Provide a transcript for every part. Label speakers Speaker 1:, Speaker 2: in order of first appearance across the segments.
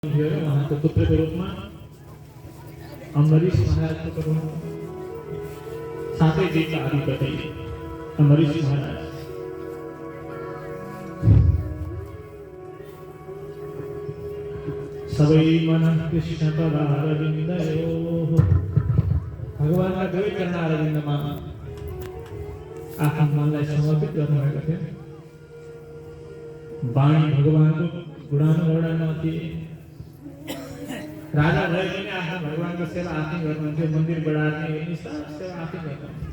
Speaker 1: वहाँ के पुत्र के रूप में अम्बरीश महाराज को करूँ साथे जी का अधिपति अम्बरीश महाराज सवै मन कृष्ण पदारविंदयो भगवान का देव चरणारविंद में आखा मनलाई समर्पित गर्नुभएको थियो। वाणी भगवान को गुणानुवर्णन माथि राजा भए पनि आफ्नो भगवानको सेवा आफै गर्नुहुन्थ्यो। मन्दिर बढार्ने अनि सब सेवा आफै गर्नुहुन्थ्यो।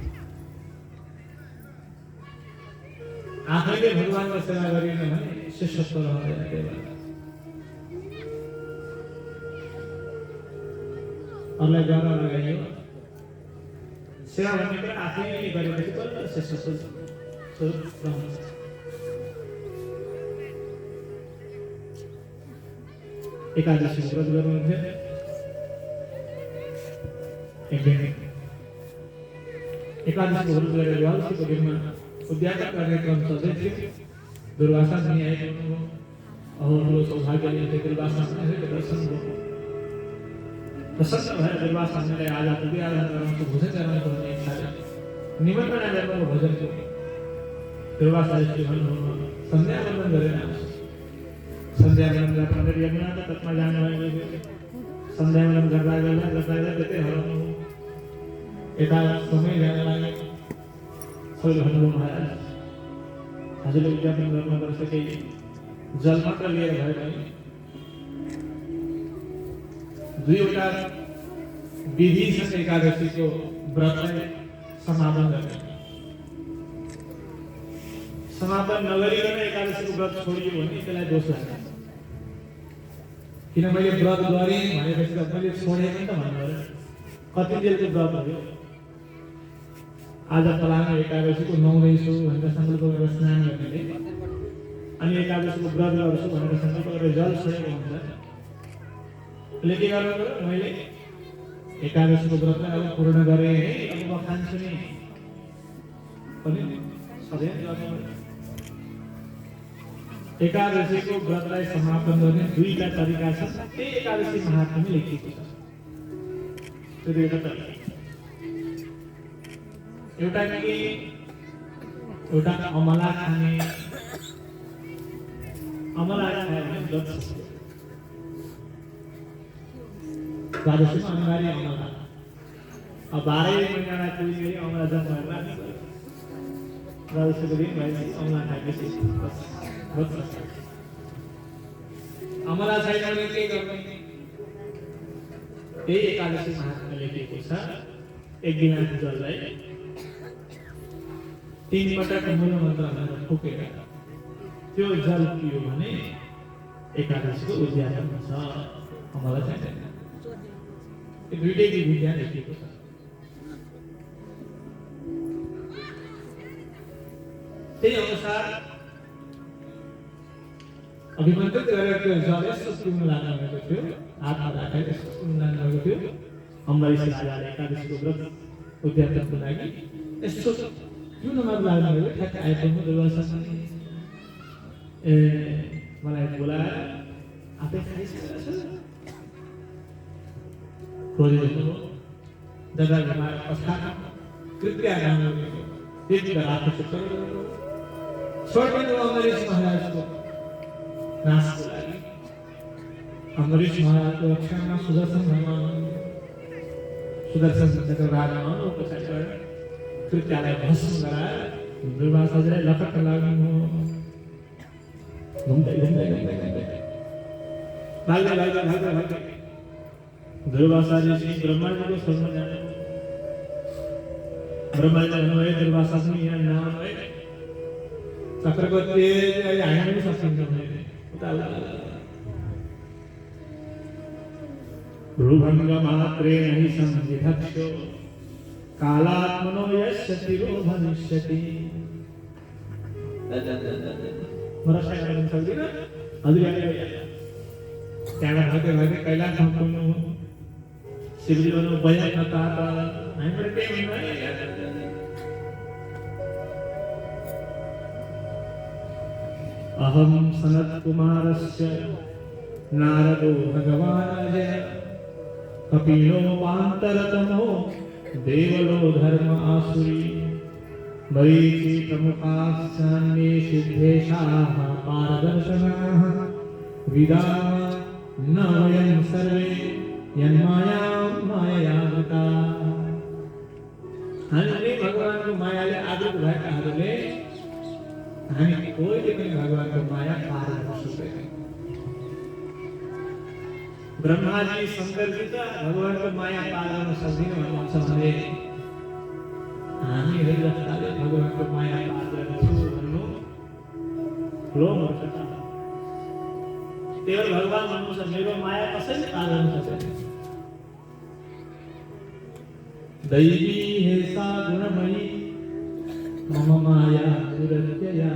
Speaker 1: आफैले भगवानको सेवा गरिन भने शिष्यत्व रहँदैन। त्यही भएर अरूलाई गर्न लगाइयो। सेवा भन्ने कुरा आफैले गरेपछि बल्ल शिष्यत्व स्वरूप रहन्छ। एकादशी व्रत गर्नुहुन्थ्यो। एक दिन एकादशी व्रत गरेर द्वादशीको दिनमा उद्यापन कार्यक्रम चल्दै थियो। दुर्वासा मुनि आइपुग्नु भयो। अहो ठुलो सौभाग्यले थियो दुर्वासा मुनिको दर्शन भयो। प्रसन्न भएर दुर्वासा मुनिलाई आज पूजा आराधना गराउँछु, भोजन गराउँछु भन्ने इच्छा निमन्त्रणा गर्नुभयो भोजनको। दुर्वासाले के भन्नुभयो, सन्ध्या वन्दन गरेर आउँछु। संध्या वन्दन गरेर यमुना तटमा जानुभयो। संध्या वन्दन गर्दा त्यतै हराउनु। यता समय जान लाग्यो। सबैले भन्नुभयो, महाराज हजुरले उद्यापन गर्नुपर्छ, केही जल मात्र लिएर भए पनि दुईवटा विधिसँग एकादशीको व्रतलाई समापन गर्ने। समापन नगरिकन एकादशीको व्रत छोडियो भने त्यसलाई दोष लाग्छ। किन मैले व्रत गरेँ भनेपछि त मैले छोडेँ नि त भन्नुभयो। कति दिनको व्रत हो? आज फलाना एकादशीको 9 भनेर सङ्कल्प गरेर स्नान गर्ने अनि एकादशीको व्रत गर्छु भनेर सङ्कल्प गरेर जल छोडेको हुन्छ। के गर्नु पर्यो? मैले एकादशीको व्रतलाई अब पूर्ण गरेँ है, अब म खान्छु नि पनि सधैँ गर्नु। एकादशीको व्रतलाई समापन गर्ने दुईटा तरिका छ। त्यही एकादशी महात्म्यमा लेखिएको छ। त्यो दुईटा तरिका एउटा के, एउटा अमला खाने। अमला खायो भने व्रत सकियो। द्वादशीमा अनिवार्य अमला। अब 12 महिनालाई पुग्यो अमला जन्म भएर द्वादशीको दिन भएपछि अमला खाएपछि अमला छैन भने के गर्ने? त्यही एकादशी महात्म्यमा लेखिएको छ। एक गिलास जललाई 3 पटक मूल मन्त्र भनेर फुकेर त्यो जल पियो भने एकादशीको उद्यापन हुन्छ। अमला चाहिँदैन। यो दुईटै विधि त्यहाँ लेखिएको छ। त्यही अनुसार अभिमन्त्रित गरेर त्यो जल यस्तो पिउनु लाग्नुभएको थियो। हातमा राखेर यस्तो पिउनु लाग्नुभएको थियो। अम्बरीश राजाले एकादशीको व्रत उद्यापनको लागि यस्तो पिउनु मन लाग्नुभएको। ठ्याक्क आइपुग्नु दुर्वासा मुनि मलाई बोलाएर आफै खाइसकेको छ। खोजिदिनु जग्गा घुमाएर प्रस्थान कृपया राम्रो त्यतिका रातो चुप्पै छोडिदिनु अम्बरीश महाराजको नाशको लागि। अम्बरीश महाराजको रक्षामा सुदर्शन चक्र राजा पछाडि गएर कृत्यालाई भस्म गराएर दुर्वासाजीलाई लपक्क लाग्नु। घुम्दै भाग्दै दुर्वासाजी ब्रह्माजीको शरण जाने। ब्रह्माजीले भन्नुभयो, दुर्वासा पनि यहाँ नआउनु है, चक्रको तेज हामी पनि सकिन्छ भने रुभङ्ग मात्रेण हि संविधक्ष्यो कालात्मनो यस्य तिरो भविष्यति। मरसाइ गर्न सक्दिन। हजुरले त्यहाँबाट भाग्दै कैलाशमा पुग्नु। शिवजी भन्नु भया नता हामीबाट केही हुँदैन। अहम सनत कुमारस्य नारदो भगवान जय कपिलो पांतरतमो देवलो धर्म आसुरी मरीचि प्रमुखास्यान्ये सिद्धेशाः पारदर्शनाः विदा न वयं सर्वे यन्मायां माययावृता। हामीले भगवानको मायाले आदृत भएकाहरूले हामी कोहीले पनि भगवानको माया पार गर्न सक्दैनौँ। ब्रह्माजी शङ्करजी त भगवानको माया पार गर्न सक्दिनँ भन्नुहुन्छ भने हामीहरू जस्ताले भगवानको माया पार गर्छु भन्नु ठुलो मूर्खता। त्यही भएर भगवान भन्नुहुन्छ मेरो माया कसैले पार गर्न सक्दैन। दैवी हेसा गुणमयी मम माया दुरत्यया।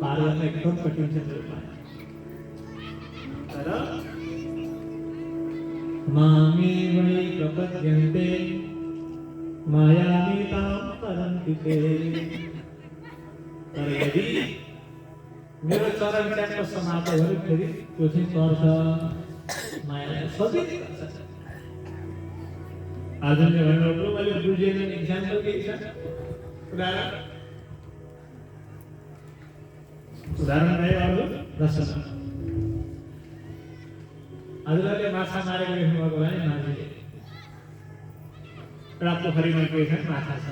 Speaker 1: पार गर्न एकदम कठिन छ मेरो माया। तर मामे वै प्रपद्यन्ते मायामेतां परन्ति ते। तर यदि मेरो चरण ट्याक्क समाप्त भयो फेरि त्यो चाहिँ पर्छ मायालाई सजिलै गर्छ। आजले भन्नुभयो मैले बुझेन इक्जाम्पल के छ उदाहरण भयो अरू दर्शन हजुरले माछा मारेको देख्नुभएको होला नि मान्छेले एउटा पोखरीमा गएको छ माछा छ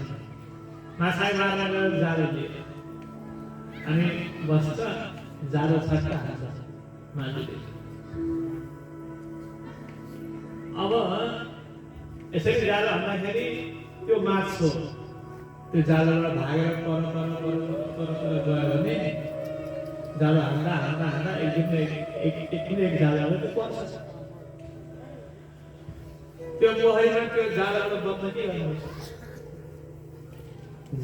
Speaker 1: माछा मार्न गएर जालो दिए अनि बस्छ जालो छट्टा हाल्छ मान्छेले। अब यसरी जालो हाल्दाखेरि त्यो माछो त्यो जालोबाट भागेर पर गयो भने जालो हाल्दा एक जालो त्यो पर्छ। त्यो पोखरीमा त्यो जालोको बच्चा के गर्नुपर्छ?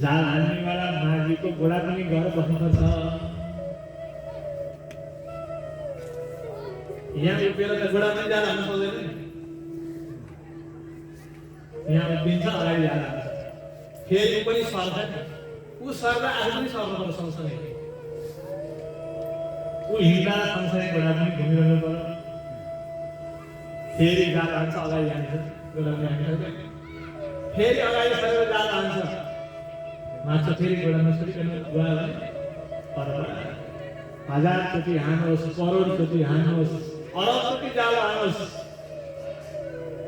Speaker 1: जाल हाल्नेवाला माझीको घोडा पनि गएर बस्नुपर्छ। यहाँ उभिएर त घोडा पनि जाल हाल्नु सक्दैन। यहाँ उभिन्छ अगाडि जाल हाल्छ फेरि पनि सर्छ ऊ सर्दा आफू पनि सर्नुपर्छ सँगसँगै ऊ हिँड्दा सँगसँगै घोडा पनि घुमिरहनु पर्यो। फेरि जाल हाल्छ अगाडि हाल्छ घोडा पनि हाल्छ फेरि अगाडि सरेर जाल हाल्छ माछा फेरि घोडामा सरिकन गयो भने पर 1000 चोटि हान्नुहोस् करोड चोटि हान्नुहोस् अरब चोटि जाल हान्नुहोस्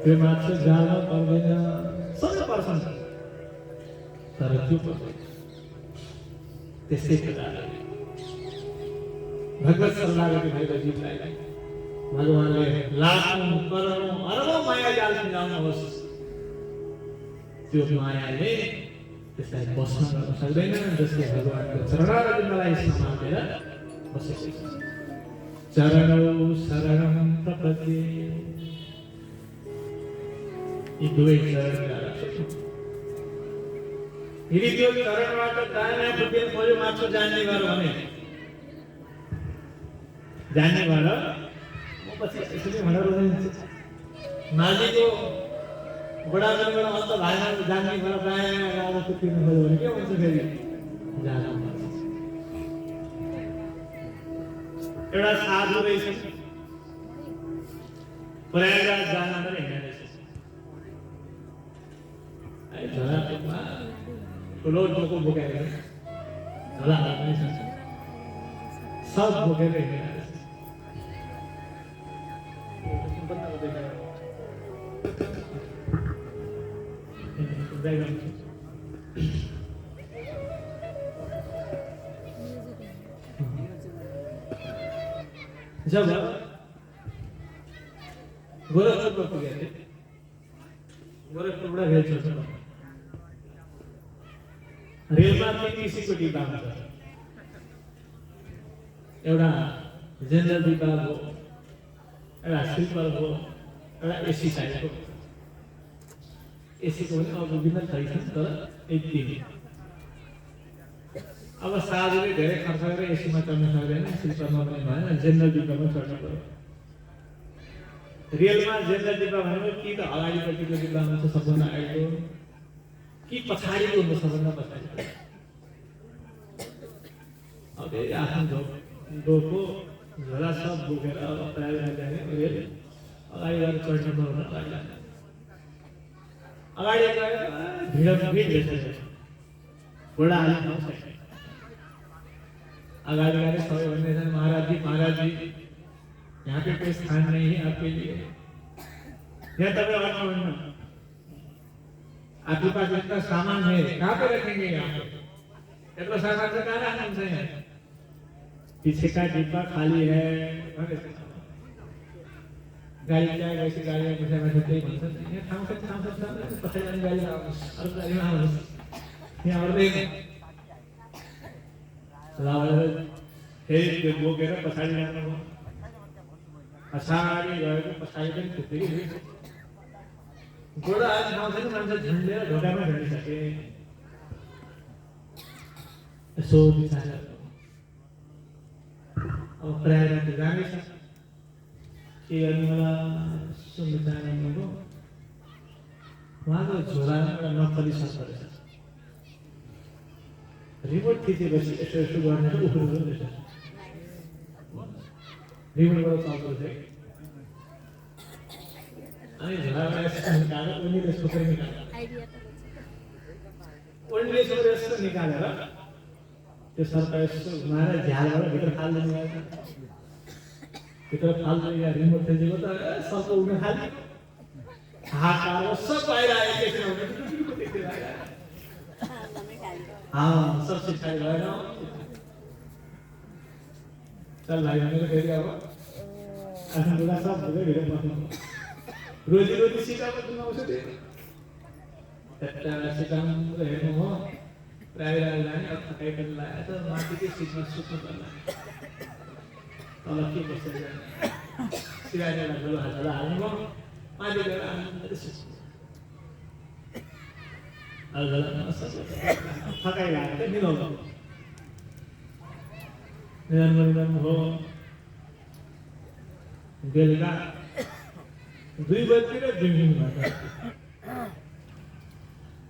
Speaker 1: त्यो माछा जालमा पर्दैन सबै पर्छन् तर त्यो पर्दैन। त्यसै प्रकारले भगवत शरणागति भएको जीवलाई भगवानले लाखौं करोडौं अरबौं माया जाल मिलाउनुहोस् त्यो मायाले त्यसलाई बस्न गर्न सक्दैन। जसले भगवानको शरणागतिलाई समातेर बसेको छ। चरणौ शरणं प्रपद्ये यी दुवै चरणका यदि त्यो चरणबाट दायाँ बुद्धि खोज्यो माछो जान्ने भयो भने जान्ने भयो म पछि यसरी भनेर माझीको घोडा गरेर अन्त भाइमा जान्ने भयो दायाँ गाडा कुद्नु भयो भने के हुन्छ फेरि जानु पर्छ। एउटा साधु रहेछ प्रयागराज जान पनि हिँडेछ है झोलामा ठुलो टोको बोकेर झोला पनि छ सब बोकेर हिँडेछ। जब गोरखपुर पुगे थे गोरखपुरबाट रेल चल्छ रेलमा 3 किसिमको डिब्बा हुन्छ। एउटा जेनरल डिब्बा हो एउटा स्लिपर हो एउटा एसी साइजको एसीको पनि अब विभिन्न थरी छन् तर एक दिन अब साधुले धेरै खर्च गरेर एसीमा चढ्न सक्दैन स्लिपरमा पनि भएन जेनरल डिब्बामा चढ्नु पर्यो। रेलमा जेनरल डिब्बा भनेको कि त अगाडिपट्टिको डिब्बा हुन्छ सबभन्दा अगाडिको कि पछाडिको हुन्छ सबभन्दा पछाडि। अब आफ्नो डोको झोला सब बोकेर अब प्राइभेट जाने रेल अगाडि गएर चढ्नु पर्दैन अगाडि गएर भिड भेट्छ घोडा हाल्नु पाउँछ अगाडि गएर सबै भन्ने छन् महाराज जी यहाँ पे कोई स्थान नहीं है आपके लिए यहाँ तक आपके पास इतना सामान है कहाँ पे रखेंगे यहाँ पे इतना सामान से कहाँ रखना है पीछे का डिब्बा खाली है गाड़ी क्या है वैसे गाड़ी में मुझे मैं तो ही बन ये थाम से पता नहीं गाड़ी और गाड़ी में ये और देख लावर हे जो वो कह रहा पछाड़ी जाना वो असारी गए तो पछाड़ी पे टूटी घोड़ा आज नाम से झंडे ढोका में ढल सके सो बिचारा और प्रायः तो जाने से कि अनिवार्य सुनताने में वो वहाँ तो झोला में नौकरी साथ करे रिमोट थी बस ऐसे करने को ऊपर ऊपर देता रिमोट वाला काम करते अरे झोला में ऐसे निकाला उन्हीं ने सुपर निकाला उन्हीं ने सुपर निकाला ना तो सर पैसे हमारा झाल वाला भीतर खाल देने वाला भीतर खाल देने या रिमोट से जो तो सब को उन्हें खाली हाँ कार वो सब आएगा एक एक हाँ सब सिखाई रहा है चल भाई मैंने कह दिया वो अल्हम्दुलिल्लाह सब बोले मेरे पास रोजी सीखा पर तुम उसे दे तत्ता सीखा रहे हो प्राइवेट लाइन और थकाई कर लाया तो माटी की सीखना सुख करना और लकी बस जाए सिवाय ना चलो हज़ारा आने को माटी का आने से अल्लाह ना सब थकाई लाया तो नहीं होगा निरंतर हो गेलगा दुई बजे का दिन बात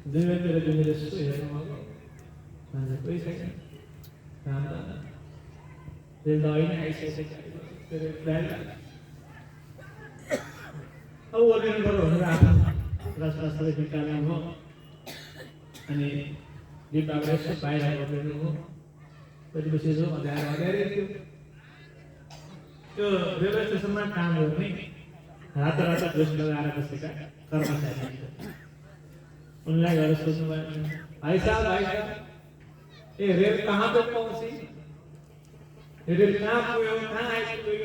Speaker 1: दुई बजे का दिन रेस्ट है ना कोई सही काम ना दिल दवाई नहीं ऐसे तेरे प्लान अब वो दिन करो ना रास्ता से निकालना हो अनि ये बाबरे से बाहर आए बोले हो बड़ी बच्चे जो अधार वगैरह तो रेलवे स्टेशन में काम हो नहीं रात जोश लगा रहा बस का करना चाहिए उन्हें घर सोचने में भाई साहब ये रेल कहाँ तक पहुँची ये रेल कहाँ हुए कहाँ आए हुए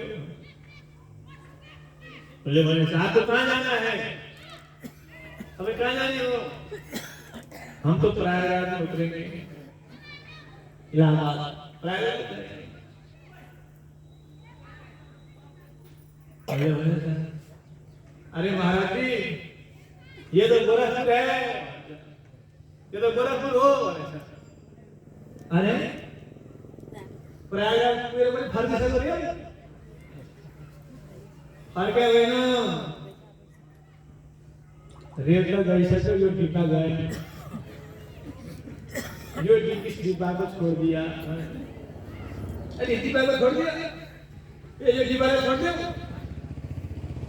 Speaker 1: बोले बोले साहब तो कहाँ जाना है अबे कहाँ जाने हो हम तो प्रयागराज में उतरेंगे इलाहाबाद प्रयागराज अरे महाराज जी ये तो गोरखपुर है ये तो गोरखपुर हो अरे प्रयागराज मेरे को फर्क से करिए फर्क है ना रेल का गई से तो यो डिब्बा गए यो इस डिब्बा को छोड़ दिया अरे डिब्बा को छोड़ दिया ये जो डिब्बा को छोड़ दिया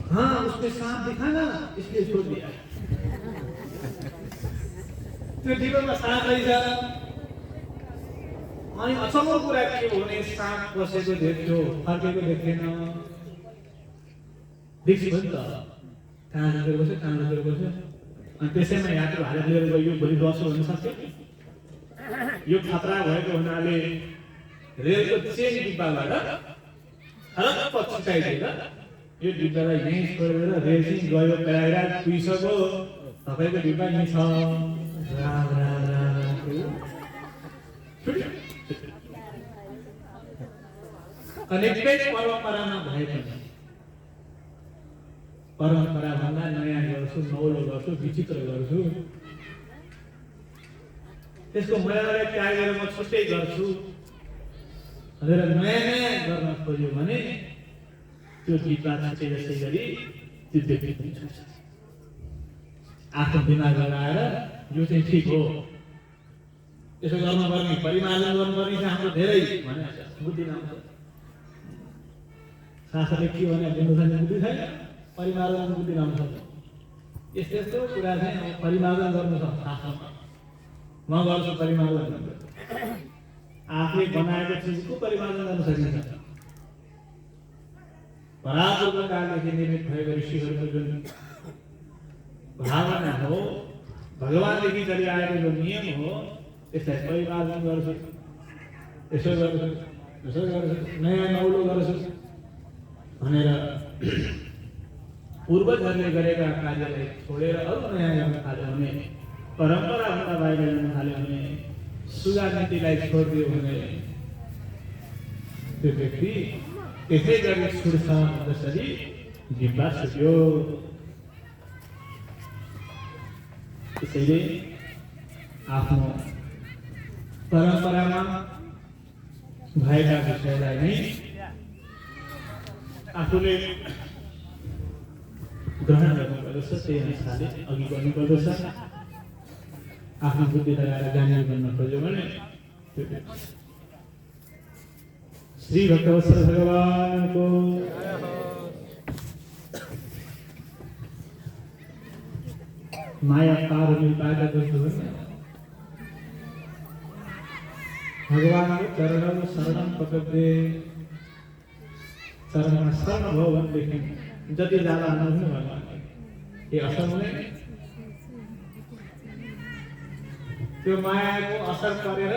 Speaker 1: हाँ उसके साथ दिखा ना इसलिए छोड़ दिया तो डिब्बा में साथ नहीं जा अनि अचम्म कुरा के हो भने साथ बसेको देख्यो फर्केको देख्दैन देखि पनि त कहाँ लगेर बस्यो अनि त्यसैमा यात्रु हालेर लिएर गयो भोलि दसो हुन सक्छ यो खतरा भएको हुनाले रेलको चेन डिब्बाबाट हलक्क छिटाइदिएर यो डिब्बालाई यहीँ छोडेर रेल चाहिँ गयो प्रयागराज पुगिसक्यो तपाईँको डिब्बा यहीँ छ राम राम राम कनेक्टेड परम्परामा भए पनि परम्परा भन्दा नयाँ गर्छु नौलो गर्छु विचित्र गर्छु त्यसको मर्यादालाई त्याग गरेर म छुट्टै गर्छु भनेर नयाँ नयाँ गर्न खोज्यो भने त्यो डिब्बा छुट्टै जस्तै गरी त्यो व्यक्ति पनि छुट्छ आफ्नो दिमाग लगाएर यो चाहिँ ठिक हो यसो गर्नुपर्ने परिमार्जन गर्नुपर्ने चाहिँ हाम्रो धेरै भने बुद्धि नआउँछ शास्त्रले के भने बुद्धिसानी बुद्धि छैन, परिमार्जन बुद्धि लाउन सक्छ। यस्तो यस्तो कुरा चाहिँ परिमार्जन गर्नु सक्छ शास्त्रमा। म गर्छु परिमार्जन, आफूले बनाएको चिजको परिमार्जन गर्न सकिन्छ। परापूर्व कालदेखि निर्मित भएको ऋषिहरूको जुन भावना हो, भगवानदेखि चलिआएको जो नियम हो, त्यसलाई परिमार्जन गर्छु, यसो गर्छु, यसो गर्छु, नयाँ नौलो गर्छु भनेर पूर्वजहरूले गरेका कार्यलाई छोडेर अरू नयाँ गर्न थाल्यो भने, परम्पराभन्दा बाहिर जान थाल्यो भने, सुगा नीतिलाई छोडिदियो भने त्यो व्यक्ति त्यसै गरी छुट्छ जसरी डिब्बा छुट्यो। त्यसैले आफ्नो परम्परामा भएका विषयलाई नै आफूले ग्रहण गर्नुपर्दछ, त्यही अनुसारले अघि बढ्नुपर्दछ। आफ्नो बुद्धि लगाएर जाने गर्न खोज्यो भने श्री भक्तवत्सल भगवानको माया पार पाएका दोस्तों, भगवान चरण शरण पकड़े, चरण शरण भयो भनेदेखि जति ज्यादा नहुनु भगवान के असर हुने, त्यो मायाको असर परेर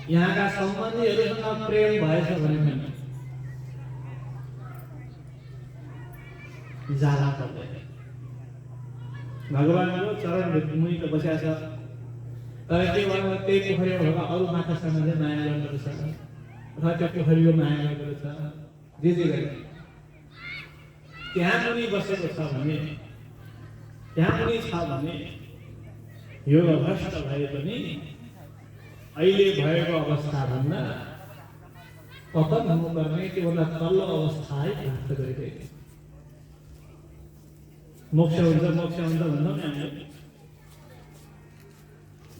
Speaker 1: यहाँका सम्बन्धीहरूसँग प्रेम भएछ भने पनि जाला पर्दैन। भगवानको चरण मुनि त बसेको छ, तर के भन्नु त्यही पोखरीमा भएका अरू माछासँग चाहिँ माया गर्दछ अथवा त्यो पोखरीको माया गर्दछ, जे गरे त्यहाँ पनि बसेको छ भने, त्यहाँ पनि छ भने यो भ्रष्ट भए पनि अहिले भएको अवस्था भन्दा पतन हुनुपर्ने त्योभन्दा तल्लो अवस्था प्राप्त गरिरहेको छ। मोक्ष हुन्छ भन्दा पनि हामीले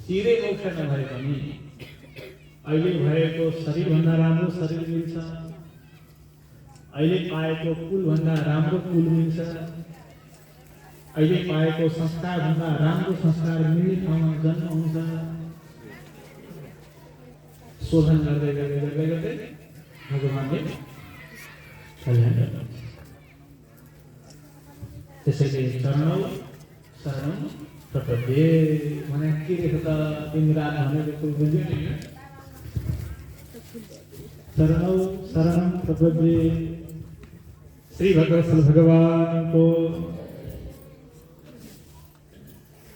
Speaker 1: चिरै मोक्ष नभए पनि अहिले भएको शरीरभन्दा राम्रो शरीर मिल्छ, अहिले पाएको कुलभन्दा राम्रो कुल मिल्छ, अहिले पाएको संस्कारभन्दा राम्रो संस्कार मिल्ने ठाउँमा जन्म हुन्छ। शोधन गर्दै गर्दै गर्दै गर्दै भगवानले कल्याण गर्नुहुन्छ। त्यसैले चरणौ शरणं प्रपद्ये भने के रहेछ त, दिन रात भनेको बुझ्यो नि। चरणौ शरणं प्रपद्ये श्री भगवत्सल भगवानको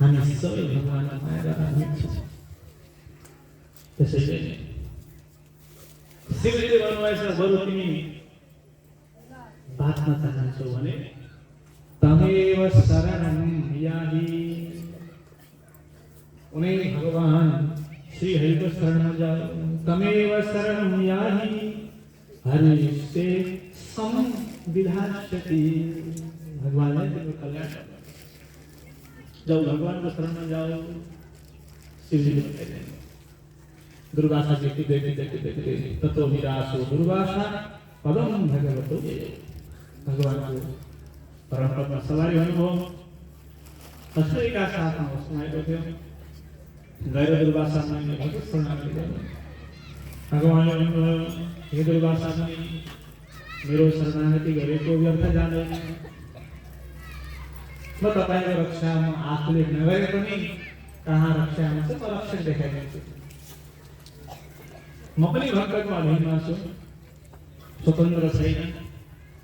Speaker 1: हामी सबै भगवानलाई माया गर्नुहुन्छ। त्यसैले शिवजीले भन्नुभएछ, बरु तिमी बाँच्न चाहन्छौ भने तमेव शरणं याहि, उनै भगवान श्री हरिको शरणमा जाओ। तमेव शरणं याहि हरिस्ते संविधास्यति, भगवानले तिम्रो कल्याण गर्छ। जब भगवानको शरणमा जाओ, शिवजीले बताइदिए दुर्वासा देखते देखते देखते देखते ततो निराशो दुर्वासा पदम भगवतो, भगवान को परम पद में सवारी अनुभव कसरी का साथमा सुनाएको थियो। गएर दुर्वासा मुनिले भगवत शरणागति गर्नु, भगवानले भन्नुभयो, हे दुर्वासा मुनि, मेरो शरणागति गरेको व्यर्थ जाँदैन। म तपाईको रक्षामा आफूले नगरे पनि कहाँ रक्षामा चाहिँ म रक्षक देखाइदिन्छु। म पनि भक्तको अधीनमा छु, स्वतन्त्र छैन।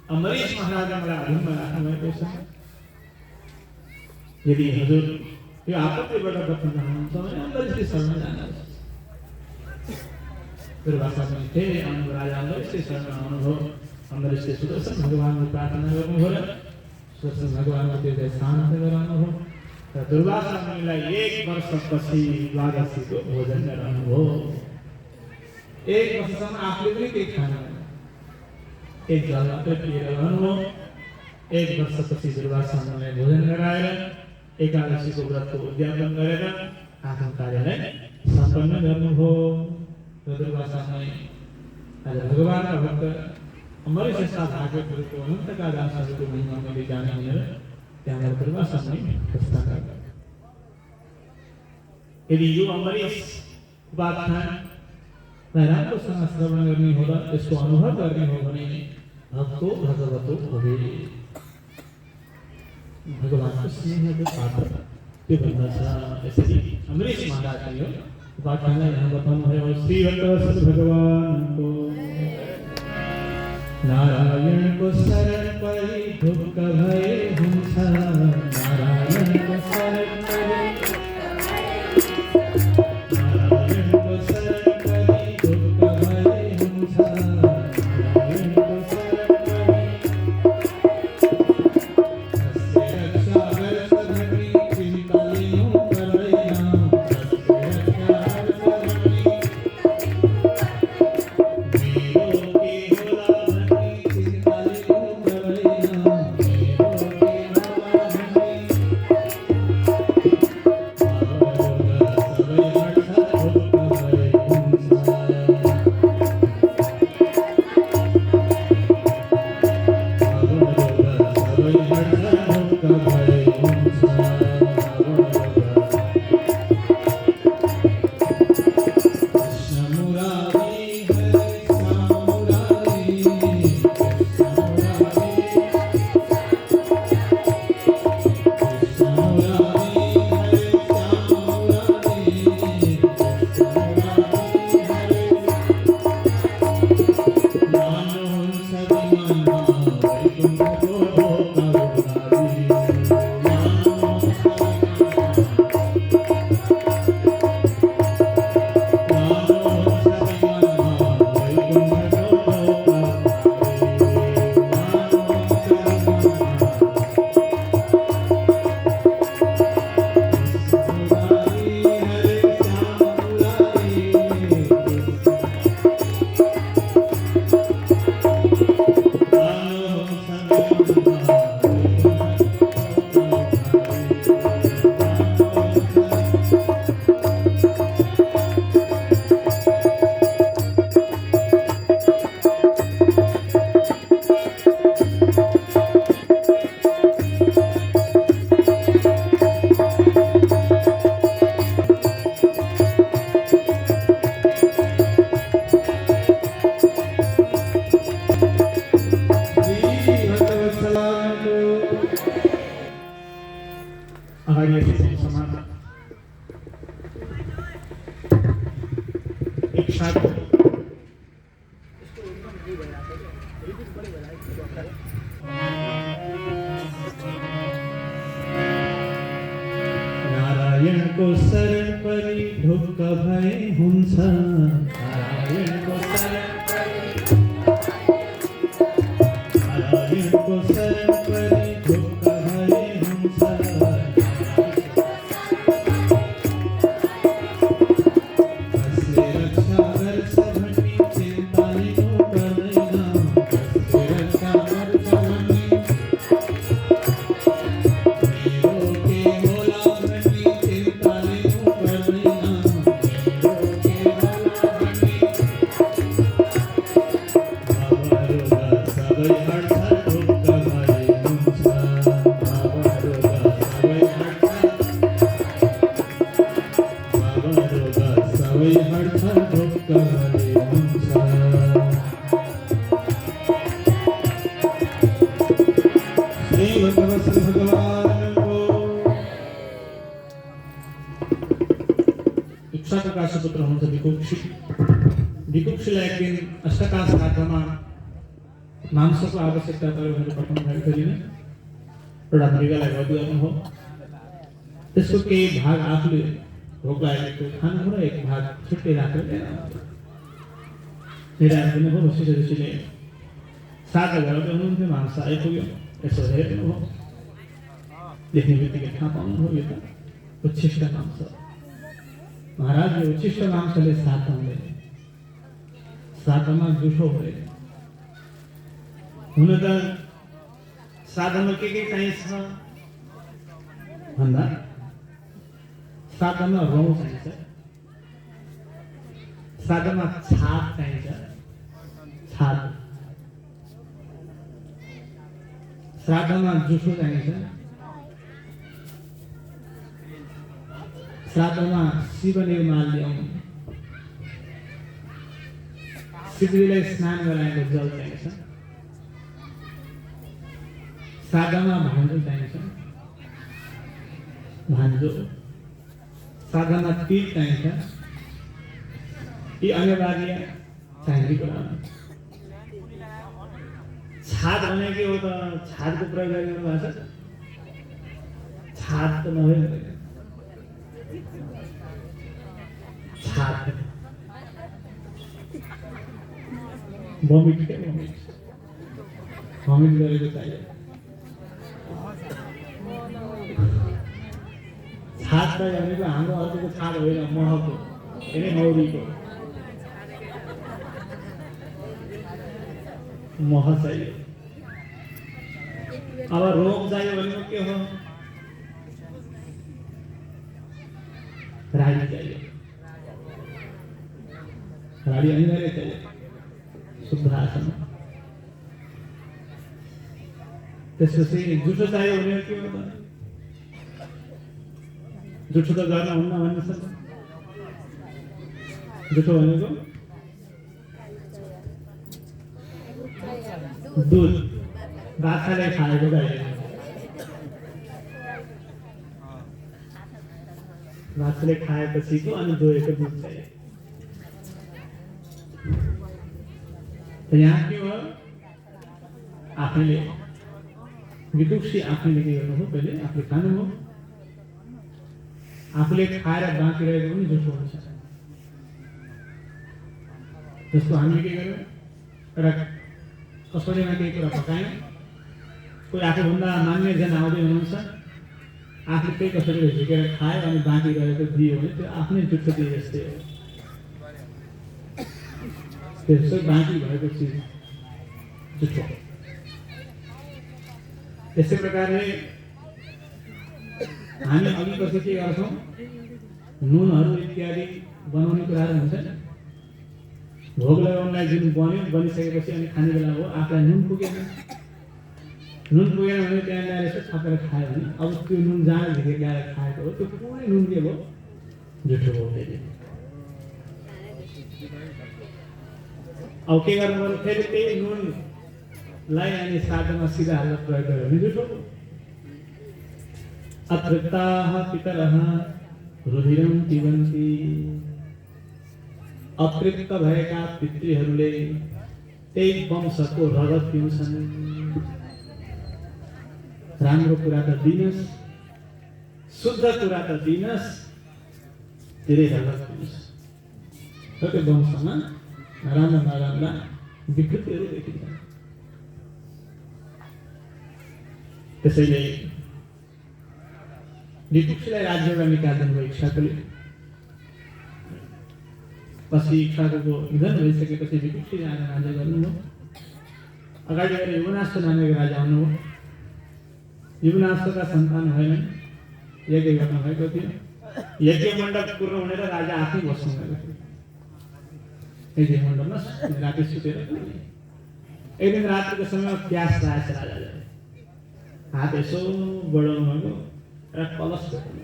Speaker 1: अम्बरीश महाराजले मलाई अधीनमा राख्नुभएको छ। यदि हजुर यो आपत्तिबाट बच्न चाहनुहुन्छ भने अम्बरीशले शरणमा जानुहोस्। दुर्वासा पनि फेरि आउनु, राजा अम्बरीशले शरणमा आउनुभयो। अम्बरीशले सुदर्शन भगवानको प्रार्थना गर्नुभयो, सुदर्शन भगवानको त्यो शान्त गराउनुभयो र दुर्वासा मुनिलाई 1 वर्षपछि द्वादशीको भोजन गराउनुभयो। 1 वर्षसम्म आफूले पनि केही खानु, एक जल मात्रै पिएर रहनुभयो। 1 वर्षपछि दुर्वासा मुनिलाई भोजन गराएर एकादशीको व्रतको उद्यापन गरेर आफ्नो कार्यलाई सम्पन्न गर्नुभयो। दुर्वासा मुनि आज भगवान का भक्त हमारे जैसा भाग्य करे तो अनंत का दास को महिमा में ले जाने में क्या हमारे परिवार सामने प्रस्ताव करता है। यदि यो हमारी बात है नारायण को श्रवण करनी होगा, इसको अनुभव करनी होगा, नहीं भक्तो भगवतो भवे, भगवान को स्नेह के पात्र ये बंदा सा ऐसे ही अमरीश महाराज का ये बात है यहाँ बताना है। और श्री भक्त भगवान को नारायण को शरण परि दुख भय हुंसा, नारायण को शरण परि नारायण को शरण परि दुख भय हुंसा, नारायण को शरण परि हस्ते रक्षा गर सधनी चिंता लियो करैया, हस्ते रक्षा गर सधनी वीरों की होला भनी चिंता लियो करैया, वीरों की होला भनी नारायण को शरण परि दुख भय हुंसा, नारायण को शरण परि नारायण को शरण परि दुख भय हुंसा, हस्ते रक्षा गर सधनी चिंता लियो करैया, हस्ते रक्षा गर सधनी वीरों के होला भनी चिंता लियो करैया, वीरों के होला भनी बाबा सबई हर्ष दुख भय हुंसा, बाबा सबई हर्ष दुख भय हुंसा। श्री भगवत भगवान को इच्छा प्रकाश पुत्र हों सभी विकुक्षिला एक दिन अष्टकाश आगमा मांसको आवश्यकता परे भने पठाउनु भएको थियो नि एउटा मृगलाई वधिनु हो, त्यसको केही भाग आफूले भोक लागेको खानु हो र एक भाग छुट्टै राखेर लिएर पनि हो। वशिष्ठ ऋषिले सादा गरेर हुनुहुन्थ्यो, मांस आइपुग्यो, यसो हेर्नु हो, देख्ने बित्तिकै थाहा पाउनुभयो यो त उच्छिष्ट मांस। महाराज यो उच्छिष्ट मांसले साथ हुँदैन, सादामा जुठो हुँदैन। हुन त सादामा के चाहिन्छ भन्दा सादामा रौँ चाहिन्छ, सादामा छाप चाहिन्छ, छाद श्राद्धमा जुठो चाहिन्छ श्राद्धमा शिव निर्माल ल्याउनु शिवजीलाई स्नान गराएको जल चाहिन्छ श्राद्धमा भान्जो चाहिन्छ भान्जो श्राद्धमा तिल चाहिन्छ यी अनिवार्य चाहिने कुरा छाद भनेको हो त छादको प्रयोग गरिनु भएको छ छाद त नभए छाद भमिट के भमिट गरेको चाहियो छाद त भनेको हाम्रो अर्को छाद होइन महको यिनै मौरीको मह चाहियो अब रोग चाहियो भनेको के हो राडी चाहियो राडी अनिवार्य चाहियो शुद्ध आसन त्यसपछि जुठो चाहियो भने के हो जुठो त गर्न हुन्न भन्ने छ जुठो भनेको दूध बाछाले खाएको गाई बाछाले खाएपछिको अनि दोहेको दुध चाहियो यहाँ के हो आफैले विदुषी आफैले के गर्नु हो पहिले आफूले खानु हो आफूले खाएर बाँकी रहेको पनि जुठो हुन्छ जस्तो हामीले के गर्यौँ एउटा कसैले केही कुरा पकायौँ कोही आफूभन्दा मान्यजन आउँदै हुनुहुन्छ आफूले त्यही कसैले झुकेर खायो अनि बाँकी रहेको दियो भने त्यो आफ्नै जुठो दिए जस्तै हो त्यसो बाँकी भएको चिज जुठो त्यसै प्रकारले हामी अघि पछि के गर्छौँ नुनहरू इत्यादि बनाउने कुराहरू हुन्छ भोग लगाउनलाई जुन बन्यो बनिसकेपछि अनि खाने बेला हो आफूलाई नुन पुगेन भने त्यहाँ ल्याएर यसो थपेर खायो भने अब त्यो नुन जहाँ झिकेर ल्याएर खाएको हो त्यो पुरै नुन के भयो जुठो हो फेरि अब के गर्नु पर्यो फेरि त्यही नुनलाई अनि श्राद्धमा सिधा हाल्न प्रयोग गर्यो भने जुठो अतृप्ताः पितरः रुधिरं पिबन्ति अतृप्त भएका पितृहरूले त्यही वंशको रगत पिउँछन् राम्रो कुरा त दिनस् शुद्ध कुरा त दिनस् धेरै रगत पिउँछ त्यो वंशमा नराम्रा नराम्रा विकृतिहरू देखिन्छन् त्यसैले विदुषीलाई राज्यबाट निकाल्नु भयो इच्छाकुले पछि इच्छाकुको निधन भइसकेपछि विदुषी राज्य गर्नुभयो अगाडि गएर युवनाश्व नामक राजा आउनुभयो युवनाश्वका सन्तान भएनन् यज्ञ गर्न भएको थियो यज्ञ मण्डप पूर्ण हुनेर राजा आफै बस्नु भएको थियो यज्ञ मण्डपमा राति सुतेर एक दिन रात्रिको समयमा प्यास लागेछ राजाले हात यसो बढाउनु भएको र कलश भेट्नु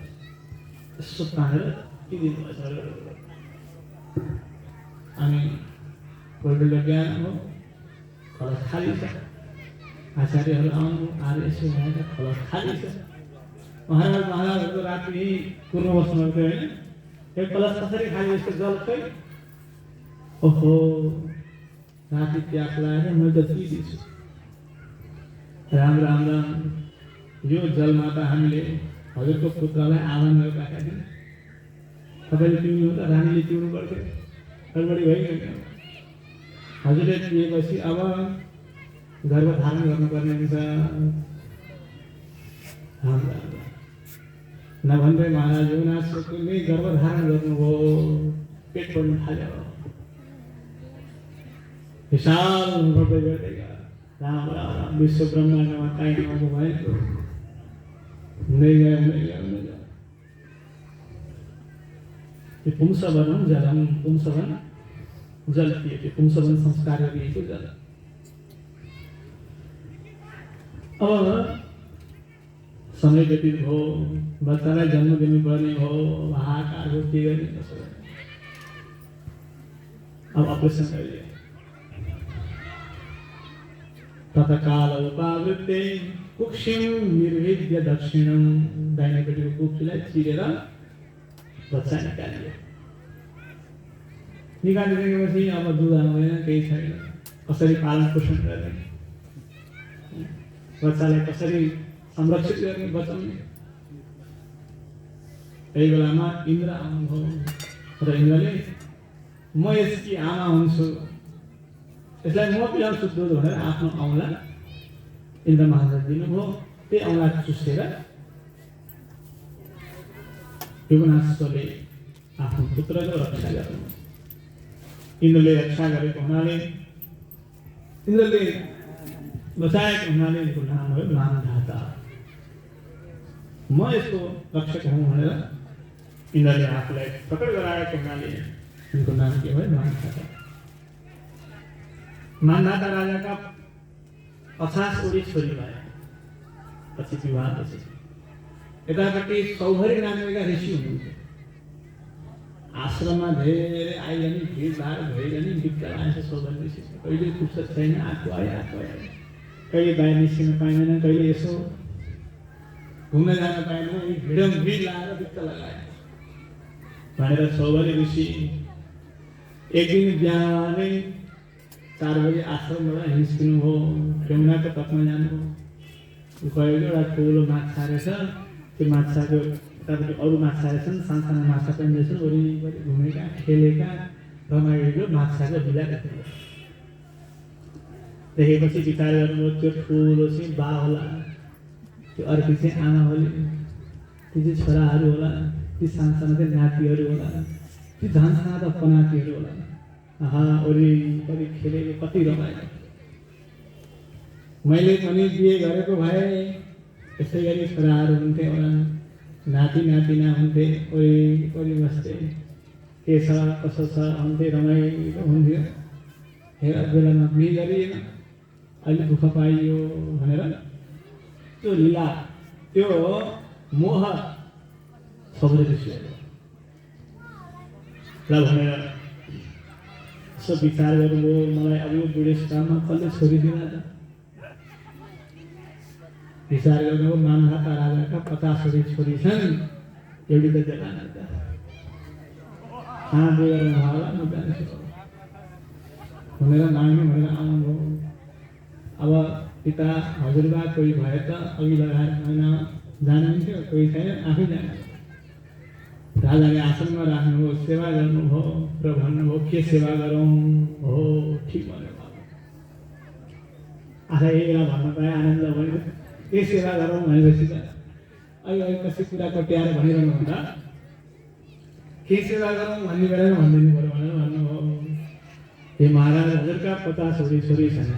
Speaker 1: यसो तानेर पिदिनु भएछ अनि कोही बेला बिहान हो कलश खाली छ आचार्यहरू आउनु आएर यसो भएर कलश खाली छ महाराजहरूको राति पूर्व बस्नुभएको थियो होइन यो कलश कसरी खाली यसको जल खोइ ओहो राति प्यास लागेर मैले त पिदिन्छु राम राम राम यो जलमा त हामीले हजुरको पुत्रलाई आह्वान गरेर राखेका थियौँ तपाईँले पिउनु हो त रानीले पिउनु पर्थ्यो गडबडी भइगयो हजुरले पिएपछि अब गर्भधारण गर्नुपर्ने हुन्छ नभन्दै महाराज युवनाश्वले गर्भधारण गर्नुभयो पेट बढ्न थाल्यो विशाल गर्दै गर्दै राम राम विश्व ब्रह्माण्डमा काहीँ नभएको भएको हुँदै गयो पुंसवनं जलं पुंसवन जल थिए, त्यो पुंसवन संस्कार गरिएको जल। अब समय व्यतीत भयो, बच्चालाई जन्म दिनुपर्ने भयो, हाहाकार भयो, के गर्ने कसो गर्ने। अब अपरेसन गरियो। तत्काल उपावृत्ते कुक्षिम निर्विद्य दक्षिणम, दाहिनेपट्टिको कुक्षीलाई चिरेर बच्चा निकालियो। निकालिसकेपछि अब दुध आउँदैन, केही छैन, कसरी पालन पोषण गर्ने, बच्चालाई कसरी संरक्षित गर्ने, बचाउने। त्यही बेलामा इन्द्र आउनुभयो र इन्द्रले म यसकी आमा हुन्छु, यसलाई म पिलाउँछु दुध भनेर आफ्नो औँला इन्द्र महाराज दिनुभयो। त्यही औँला चुसेर युवनाश्वले आफ्नो पुत्रको रक्षा गर्नु। इन्द्रले रक्षा गरेको हुनाले, इन्द्रले बचाएको हुनाले उनको नाम भयो मानधाता। म यसको रक्षक हुँ भनेर इन्द्रले आफूलाई प्रकट गराएको हुनाले उनको नाम के भयो मानधाता। मानधाता राजाका 50 वटी छोरी भए पछि विवाहपछि। यतापट्टि सौभरी नामका ऋषि हुनुहुन्थ्यो। आश्रममा धेरै आइरहने भिडभाड भइरहने बिक्का आएछ सौभरी ऋषि। कहिले फुर्सद छैन, आएको आयो, कहिले बाहिर निस्किन पाइँदैन, कहिले यसो घुम्न जान पाइँदैन, भिडम भिड लाएर बिक्का लगाए भनेर सौभरी ऋषि एक दिन बिहानै 4 बजे आश्रमबाट निस्किनु हो, यमुनाको तटमा जानु गयो। एउटा ठुलो माछा रहेछ, त्यो माछाको यतापट्टि अरू माछा रहेछन्, सानसानो माछा पनि रहेछन्, वरिपरि घुमेका खेलेका रमाइलो माछाको बिलाका थियो। देखेपछि विचार गर्नुभयो त्यो ठुलो चाहिँ बा होला, त्यो अर्की चाहिँ आमा होली, ती चाहिँ छोराहरू होला, ती सानसानो चाहिँ नातिहरू होला, ती झन् साना त पनातिहरू होला। वरिपरि खेलेको कति रमाइलो। मैले पनि बिहे गरेको भए यसै गरी छोराहरू हुन्थे होला, नाति नातिना हुन्थे, वरिपरि बस्थे, के छ कसो छ हुन्थे, रमाइलो हुन्थ्यो। हेर बेलामा बिहे गरिएन, अहिले दुःख पाइयो भनेर त्यो लीला, त्यो मोह सबैले बिर्सियो। ल भनेर यसो विचार गर्नुभयो, मलाई अब यो बुढेसकालमा कसले छोरी दिन त। विचार गर्नुभयो, मानधाता राजाका 50 वटी छोरी छन्, एउटी त जगान त कहाँ बिहे गर्नु होला म जान्छु भनेर माग्नु भनेर आउनुभयो। अब पिता हजुरबा कोही भए त अघि लगाएर महिना जानुहुन्थ्यो, कोही छैन, आफै जाने। राजाले आसनमा राख्नुभयो, सेवा गर्नुभयो र भन्नुभयो के सेवा गरौँ। हो ठिक भन्नुभयो। आफै यही बेला भन्न पाए आनन्द भयो। के सेवा गरौँ भनेपछि त अहिले कसै कुरा कट्याएर भनिरहनु हुँदा के सेवा गरौँ भन्ने बेलामा भनिदिनु पऱ्यो भनेर भन्नुभयो। हे महाराज, हजुरका 50 वटी छोरी छन्,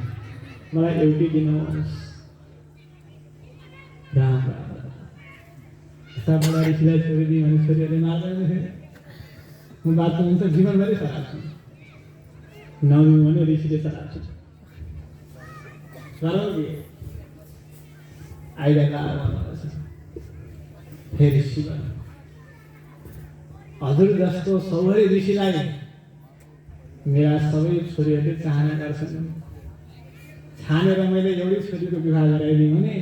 Speaker 1: मलाई एउटी दिनुहोस्। राम यस्ता बडा ऋषिलाई छोरी दिएँ भने छोरीहरूले मार्दैन थिए। म बाटो हुन्छ जीवनभरि सराप्छु, नदिउँ भने ऋषिले सराप्छु। गरौँ दिए आइरहेका हे ऋषि, हजुर जस्तो सौभरी ऋषिलाई मेरा सबै छोरीहरूले चाहना गर्छन्। छानेर मैले एउटै छोरीको विवाह गराइदिएँ भने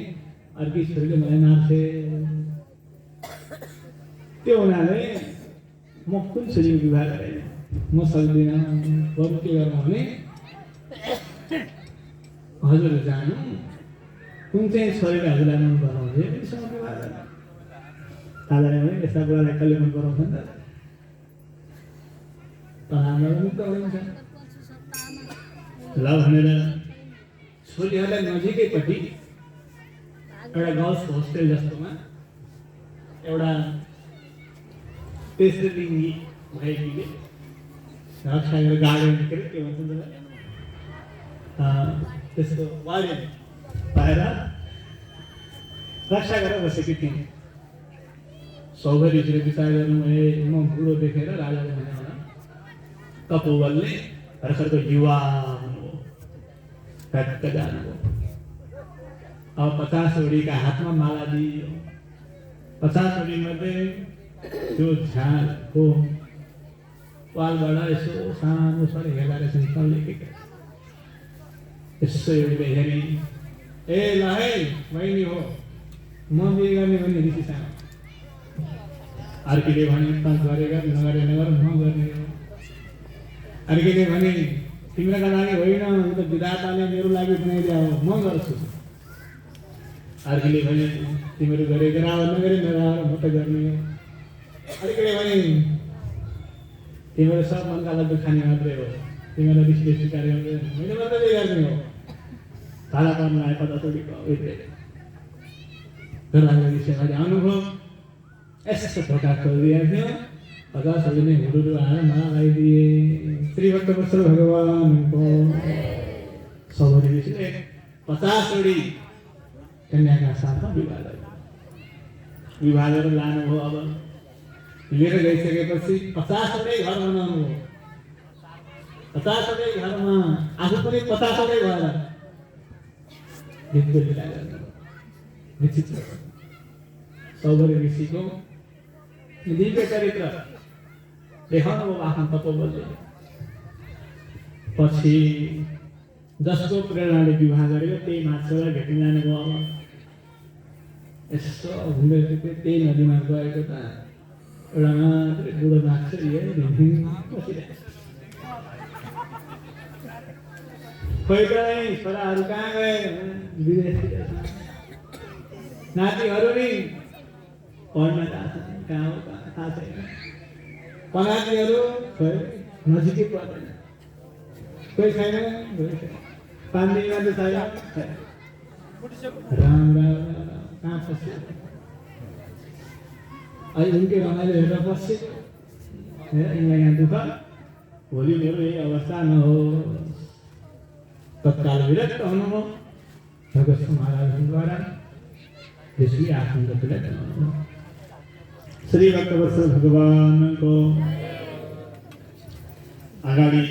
Speaker 1: अर्की छोरीले मलाई मार्थे। त्यो हुनाले म कुन छोरीको विवाह गराइदिएँ, म सक्दिनँ। बरु के गर्नु भने हजुर जानु, कुन चाहिँ छोरीले हजुरलाई मन पराउँछ त्योसँग विवाह गर्नु। राजाले भने यस्ता कुरालाई कसले मन पराउँछ नि त, तनावमा मुक्त हुन्छ। ल भनेर छोरीहरूलाई नजिकैपट्टि एउटा गर्ल्स होस्टेल जस्तोमा एउटा तेस्रो लिङ्गी भएकीले रक्षा गरेर गार्डन के अरे के भन्छ त्यसको वार्डन भएर रक्षा गरेर बसेकी थिइन्। सौभरीले विचार गर्नु, म बुढो देखेर राजाले भने होला तपोबलले खरेखरको युवा हुनुभयो, कति जानुभयो। अब 50 वडीका हातमा माला दिइयो। 50 वडी मध्ये त्यो झारको पालबाट यसो सानो सर हेर्दा रहेछन् तल्लेकै यसो एउटै हेरी ए ल है बहिनी हो म बिहे गर्ने भन्ने ऋषिसँग अर्कीले भने त गरेगा नगरे नगर म गर्ने हो। अर्कीले भने तिम्रोका लागि होइन यो त विधाताले मेरो लागि बनाइदिया हो म गर्छु। अर्कीले भने तिमीहरू गरे गराओ नगरे नगराओ म त गर्ने हो। अर्कीले भने तिमीहरू सब मनका लड्डु खाने मात्रै हो, तिमीहरूलाई ऋषिले स्वीकार्यो मैले मात्रै बिहे गर्ने हो। ताला पर्न आए पता तोडेको ऋषिले आउनुभयो, यस्तो धोका खोलिदिएको थियो। 50 वडी नै हुडुरु आएर माला लगाइदिए। श्री भक्तवत्सल भगवानको सौरी ऋषिले 50 वडी कन्याका साथमा विवाह गर्यो। विवाह गरेर लानुभयो। अब लिएर गइसकेपछि 50 वटै घर बनाउनु हो। 50 वटै घरमा आफू पनि 50 वटै भएर गीत लीला गर्नु विचित्र सौरी ऋषिको दिव्य चरित्र देखाउनु भयो आफ्नो तपोबलले। पछि जसको प्रेरणाले विवाह गरेको त्यही मान्छेलाई भेट्न जानुभयो। अब यसो घुम्दै त्यही नदीमा गएको त एउटा मात्रै बुढो लाग्छ खोइ गए छोराहरू कहाँ गए विदेशतिर नातिहरू नि पढ्न गएछन् कहाँ हो थाहा छैन। पनातीहरू खोइ नजिकै पर्दैन, कोही छैन पानी मात्रै छैन। राम राम कहाँ फस्यो अहिले उनकै रमाइलो हेरेर बस्यो। यिनलाई यहाँ दुःख भोलि मेरो यही अवस्था नहोस्। तत्काल विरक्त हुनुभयो। भगत महाराजद्वारा यसरी आफ्नो गतिलाई बनाउनु। श्री भक्तवत्सल भगवानको अगाडि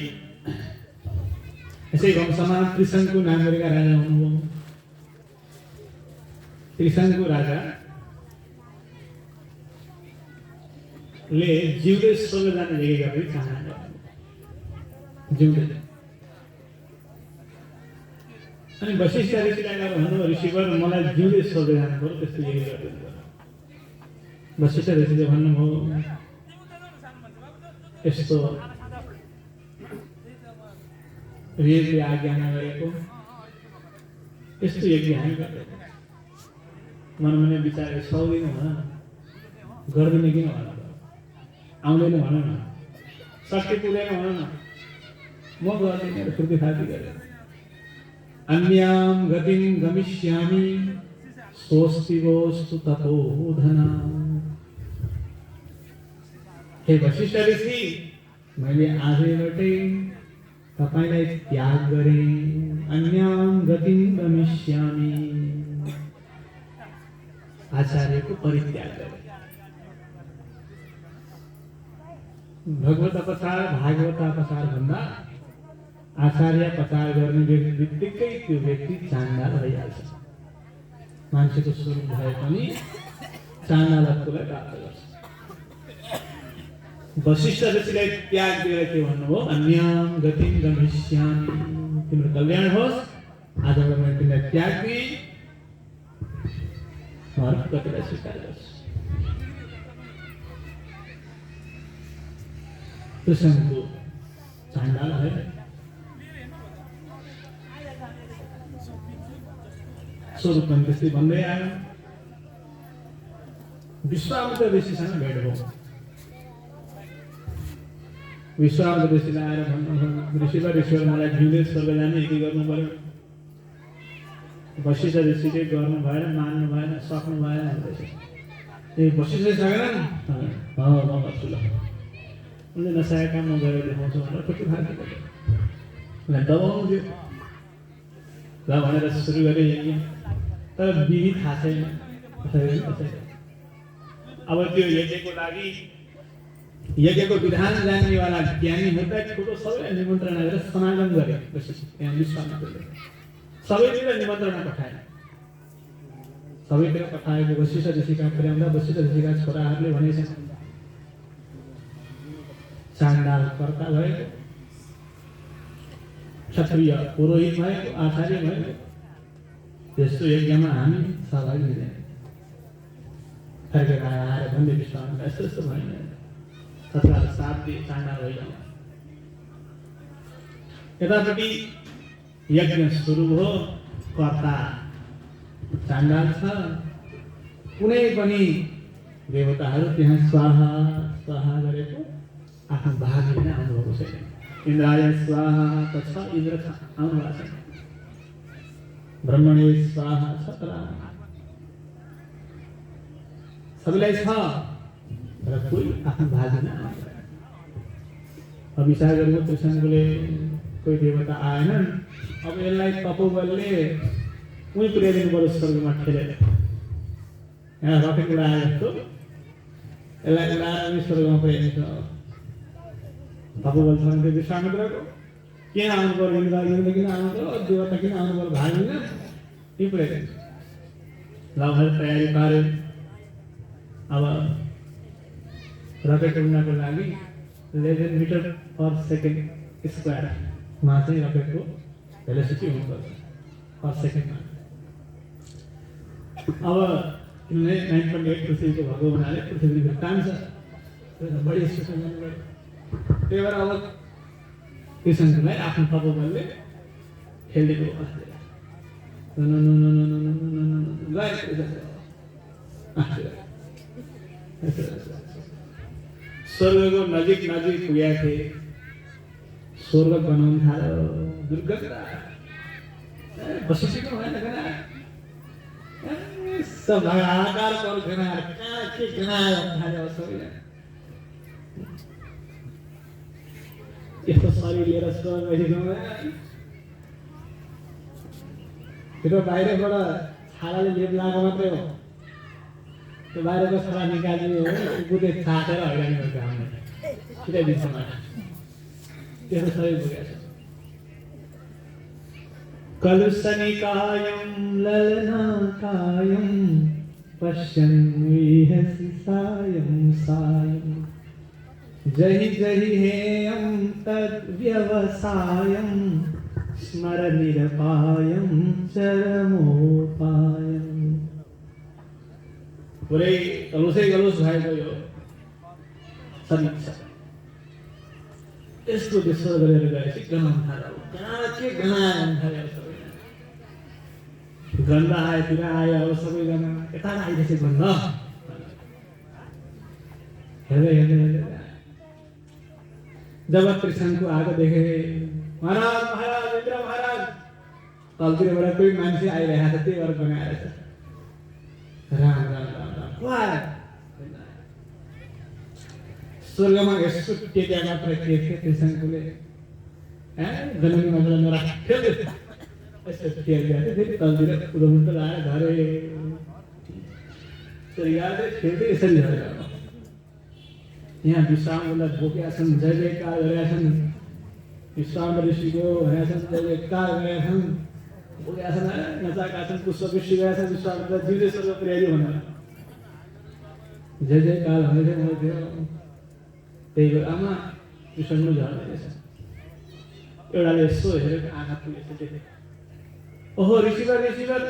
Speaker 1: यसै वंशमा त्रिशङ्कु नाम गरेका राजा हुनुभयो। त्रिशङ्कु राजा ले जिउँदै स्वर्ग जाने धेरै गरी चाहना गर्नु जिउँदै। अनि वशिष्ठ ऋषिलाई गएर भन्नुभयो ऋषिवर मलाई जिउँदै स्वर्ग जानु पर्यो त्यस्तो यही गरिदिनु। वशिष्ठ ऋषिले भन्नुभयो यस्तो वेदले आज्ञा नगरेको यस्तो यज्ञ हामी गर्दैनौँ। मनमनै विचार सक्दैन भन गर्दैन किन भन आउँदैन भन न शक्ति पुग्दैन भन न म गर्दिनँ फुर्ती फार्ती गरेर। अन्यां गतिं गमिष्यामि स्वस्ति वस्तु तपोधन। हे वशिष्ठ ऋषि मैले आजैबाटै तपाईलाई त्याग गरेँ। अन्यां गतिं गमिष्यामि आचार्यको परित्याग गरेँ। भगवत अपचार भागवत अपचार भन्दा आचार्य पचार गर्ने बित्तिकै त्यो व्यक्ति चाण्डाल भइहाल्छ। मान्छेको स्वरूप भए पनि चाण्डालत्वलाई प्राप्त गर्छ। वशिष्ठ ऋषिलाई त्याग दिएर के भन्नुभयो अन्यां गतिं गमिष्यामि तिम्रो कल्याण होस्। आजबाट मैले तिमीलाई त्याग दिएँ म अर्को गतिलाई स्वीकार गर्छु। त्रिशङ्कु चाण्डाल है। स्वरूप पनि त्यस्तै भन्दै आयो। विश्वामित्र ऋषिसँग भेट भयो। विश्वामित्र ऋषिलाई आएर भन्नुभयो ऋषिवर मलाई जिउँदै स्वर्ग जाने यति गर्नु पर्यो। वशिष्ठ ऋषिले गर्नु भएन मान्नु भएन सक्नु भएन भन्दैछ। ए वशिष्ठले सकेन म गर्छु ल उनले नसकेका काम म गरेर देखाउँछु भनेर फुर्ती फार्ती गर्यो। उसलाई दबाउनु दियो ल भनेर सुरु गरे यज्ञ। तर विधि थाहा छैन। अब त्यो यज्ञको लागि यज्ञको विधान जान्नेवाला ज्ञानी होता ठुलो सबैलाई निमन्त्रणा गरेर समागम गरे यहाँ विश्वामित्रले सबैतिर निमन्त्रणा पठाए सबैतिर पठाएको वशिष्ठ ऋषिका पुर्याउँदा वशिष्ठ ऋषिका छोराहरूले भनेछन् चाण्डाल कर्ता भएको क्षत्रिय पुरोहित भएको आचार्य भएको यस्तो यज्ञमा हामी सहभागी हुँदैन फर्केर आएर भन्ने विश्वामित्र यस्तो यस्तो भएन तथा साथ दिए चाण्डाल भइजाउँ यतापट्टि यज्ञ सुरु भयो कर्ता चाण्डाल छ कुनै पनि देवताहरू त्यहाँ स्वाहा स्वाहा गरेको आफ्नो भाग लिन आउनुभएको छैन इन्द्राय स्वाहा त छ इन्द्र आउनु भएको छैन ब्रह्मणे स्वाहा छ तर सबैलाई छ र कोही आफ्नो भाग लिन आउनु अब विचार गरेको त्रिशङ्कुले कोही देवता आएनन् अब यसलाई तपोबलले उही पुर्याइदिनु पर्यो स्वर्गमा ठेलेर यहाँ रकेट उडाए जस्तो यसलाई उडाएर स्वर्गमा पुर्याइदिन्छ तपोबल छ भने विश्वामित्रको किन आउनु पर्यो इन्द्र किन आउनु पर्यो देवता किन आउनु पर्यो भाग लिन यही पुर्याइदिन्छ ल भने तयारी पार्यो अब रकेट उड्नको लागि 11 मिटर पर सेकेन्ड स्क्वायरमा चाहिँ रकेटको भेलोसिटी हुनुपर्छ पर सेकेन्डमा अब किनभने 9.8 पृथ्वीको भएको हुनाले पृथ्वीभित्र तान्छ बढी स्टेसन गर्नु पर्यो त्यही भएर अब त्रिशङ्कुलाई आफ्नो तपोबलले खेलिदिएको स्वर्गको नजिक नजिक पुगेका थिए स्वर्ग बनाउनु थाल्यो दुर्गन्ध बसिसक्नु भएन सब आकार पर घना के घना थाल्यो सबैले यस्तो शरीर लिएर स्वर्ग गइसक्नु भएन त्यो बाहिरबाट छालाले लेप लगाएको मात्रै हो त्यो बाहिरको छाला निकाल्ने हो बुझे छाटेर हैरानी गर्छ हामीले सिधै दिन्छौँ त्यस्तो शरीर पुगेको छ कलुषनिकायं ललनाकायं पश्यन् विहसि सायं सायं जहि जहि हेयं तद्व्यवसायं स्मरनिरपायं चरमोपायं पुरै कलुषै कलुष भएको यो शरीर छ यस्तो विश्व गरेर गएपछि गनाउन थाल्यो कहाँ के गनाउन थाल्यो गन्ध आयो तिर आयो अब सबैजना यता आइरहेछ गन्ध हेर्दै हेर्दै हेर्दै जब त्रिशङ्कु आएको देखे महाराज महाराज इन्द्र महाराज तलतिरबाट कोही मान्छे आइरहेको छ त्यही भएर गनाएर छ राम राम राम राम स्वर्गमा यसो टेक्या मात्र के थियो त्रिशङ्कुले जमिन मात्र नराख्यो यसो टेक्या थियो फेरि तलतिर उदमुन्ट लगाएर घरे फेरि यसरी झरेर यहाँ विश्वामित्रलाई बोकेका छन् जय जयकार गरेका छन् विश्वामित्र ऋषिको भनेका छन् जय जयकार गरेका छन् बोकेका छन् नचाएका छन् पुष्पवृष्टि गरेका छन् विश्वामित्र जिउँदै स्वर्ग पुर्याइदियो भनेर जय जयकार भन्दै थियो त्यही बेलामा विश्वामित्र झर्दैछ एउटाले यसो हेरेको आँखा पुगेछ देखे ओहो ऋषिवर ऋषिवर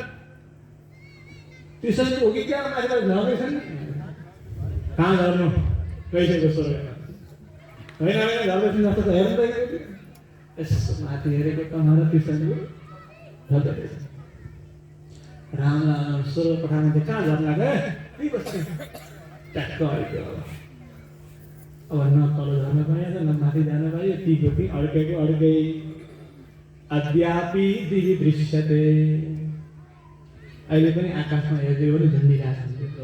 Speaker 1: त्रिशङ्कु हो कि क्या माथिबाट झर्दैछन् कहाँ झर्नु गइसकेको स्वर्गमा होइन होइन झर्दैछन् जस्तो त हेर्दैन यसो माथि हेरेको कहाँ त्रिशङ्कु झर्दैछ राम राम स्वर्ग पठाउनु चाहिँ कहाँ झर्न गए त्यही बस्छ ट्याक्क अड्क्यो अब न तल झर्न पाइएन न माथि जान पाइयो तीको ती अड्केको अड्कै अद्यापि दिदी दृश्यते अहिले पनि आकाशमा हेर्दै पनि झन्डिरहेको छ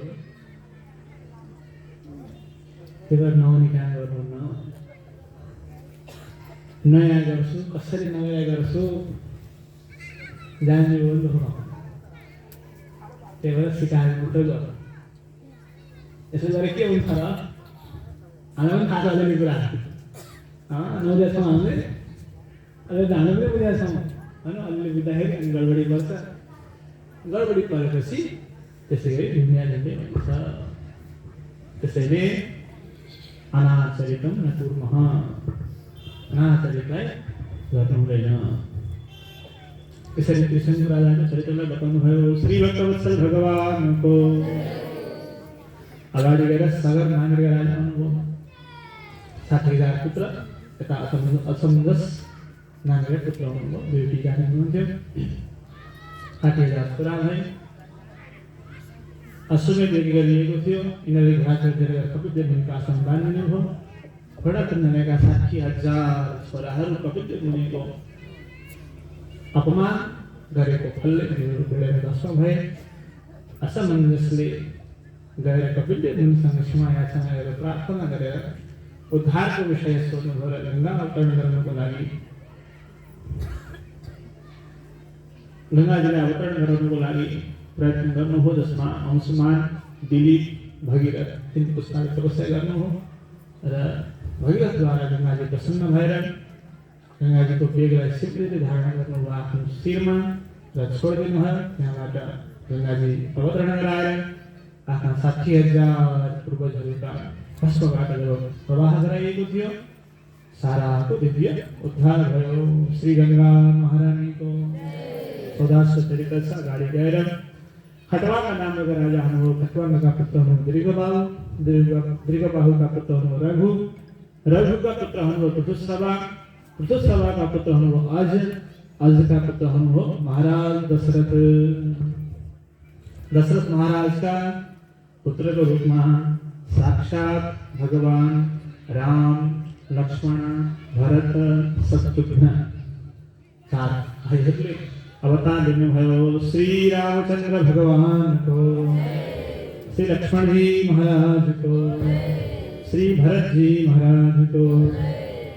Speaker 1: त्यो भएर नहुने काम गर्नुहुन्न नयाँ गर्छु कसरी नयाँ गर्छु जान्ने हो नि त्यही भएर सिकाएको मात्रै गर्नु यसो गरेर के हुन्छ र हामी पनि थाहा छ अलिअलि कुरा नौजासम्म हामीले अहिले जानु पनि बुझाएछौँ होइन। अलिअलि बुझ्दाखेरि अनि गडबडी पर्छ। गडबडी परेपछि त्यसै गरी दुनियाँ झन्डै भन्छ। त्यसैले अनाचरितम न कुर्मः, अनाचरितलाई गर्नु हुँदैन। त्यसरी कृष्ण राजाको चरित्रलाई बताउनुभयो। श्री भक्तवत्सल भगवानको अगाडि गएर सागर मागेर राजा आउनुभयो। 60,000 पुत्र यता असमञ्जस नागेर पुत्र हुनुभयो। दुई टिका हुनुहुन्थ्यो। 60,000 छोरा भए। अश्वमेध यज्ञ गरिएको थियो। यिनीहरूले घोडा चढेर कपिल मुनिको आश्रम बाँधिनु भयो। घोडा चढ्नेका 60,000 छोराहरू कपिल मुनिको अपमान गरेको फलले उनीहरू भिडेर ध्वस्त भए। असमञ्जसले गएर कपिल मुनिसँग क्षमा याचना गरेर प्रार्थना गरेर उद्धारको विषय सोध्नुभयो र गङ्गा अवतरण गर्नको लागि गङ्गाजीलाई अवतरण गराउनको लागि प्रयत्न गर्नुभयो। जसमा अंशुमान, दिलीप, भगीरथ तीन पुस्ताले तपस्या गर्नुभयो र भगीरथद्वारा गङ्गाजी प्रसन्न भएर गङ्गाजीको बेगलाई शिवले धारण गर्नुभयो आफ्नो शिरमा र छोडिदिनु भयो। त्यहाँबाट गङ्गाजी अवतरण गराएर आफ्ना 60,000 पूर्वजहरूका भस्मबाट जब प्रवाह गराइएको थियो, साराको दिव्य उद्धार भयो। श्री गङ्गा महारानीको सौदास्य चरित्र छ। अगाडि गएर खटवाका नामका राजा हुनुभयो। खटवाका पुत्र हुनुभयो दीर्घबाहु, दीर्घबाहुका पुत्र हुनुभयो रघु, रघुका पुत्र हुनुभयो पृथुसभा, पृथुसभाका पुत्र हुनुभयो अज, अजका पुत्र हुनुभयो महाराज दशरथ। दशरथ महाराजका पुत्रको रूपमा साक्षात भगवान राम, लक्ष्मण, भरत, शत्रुघ्न 4 भाइहरूले अवतार लिनुभयो। श्री रामचंद्र भगवान को, श्री लक्ष्मण जी महाराज को, श्री भरत जी महाराज को,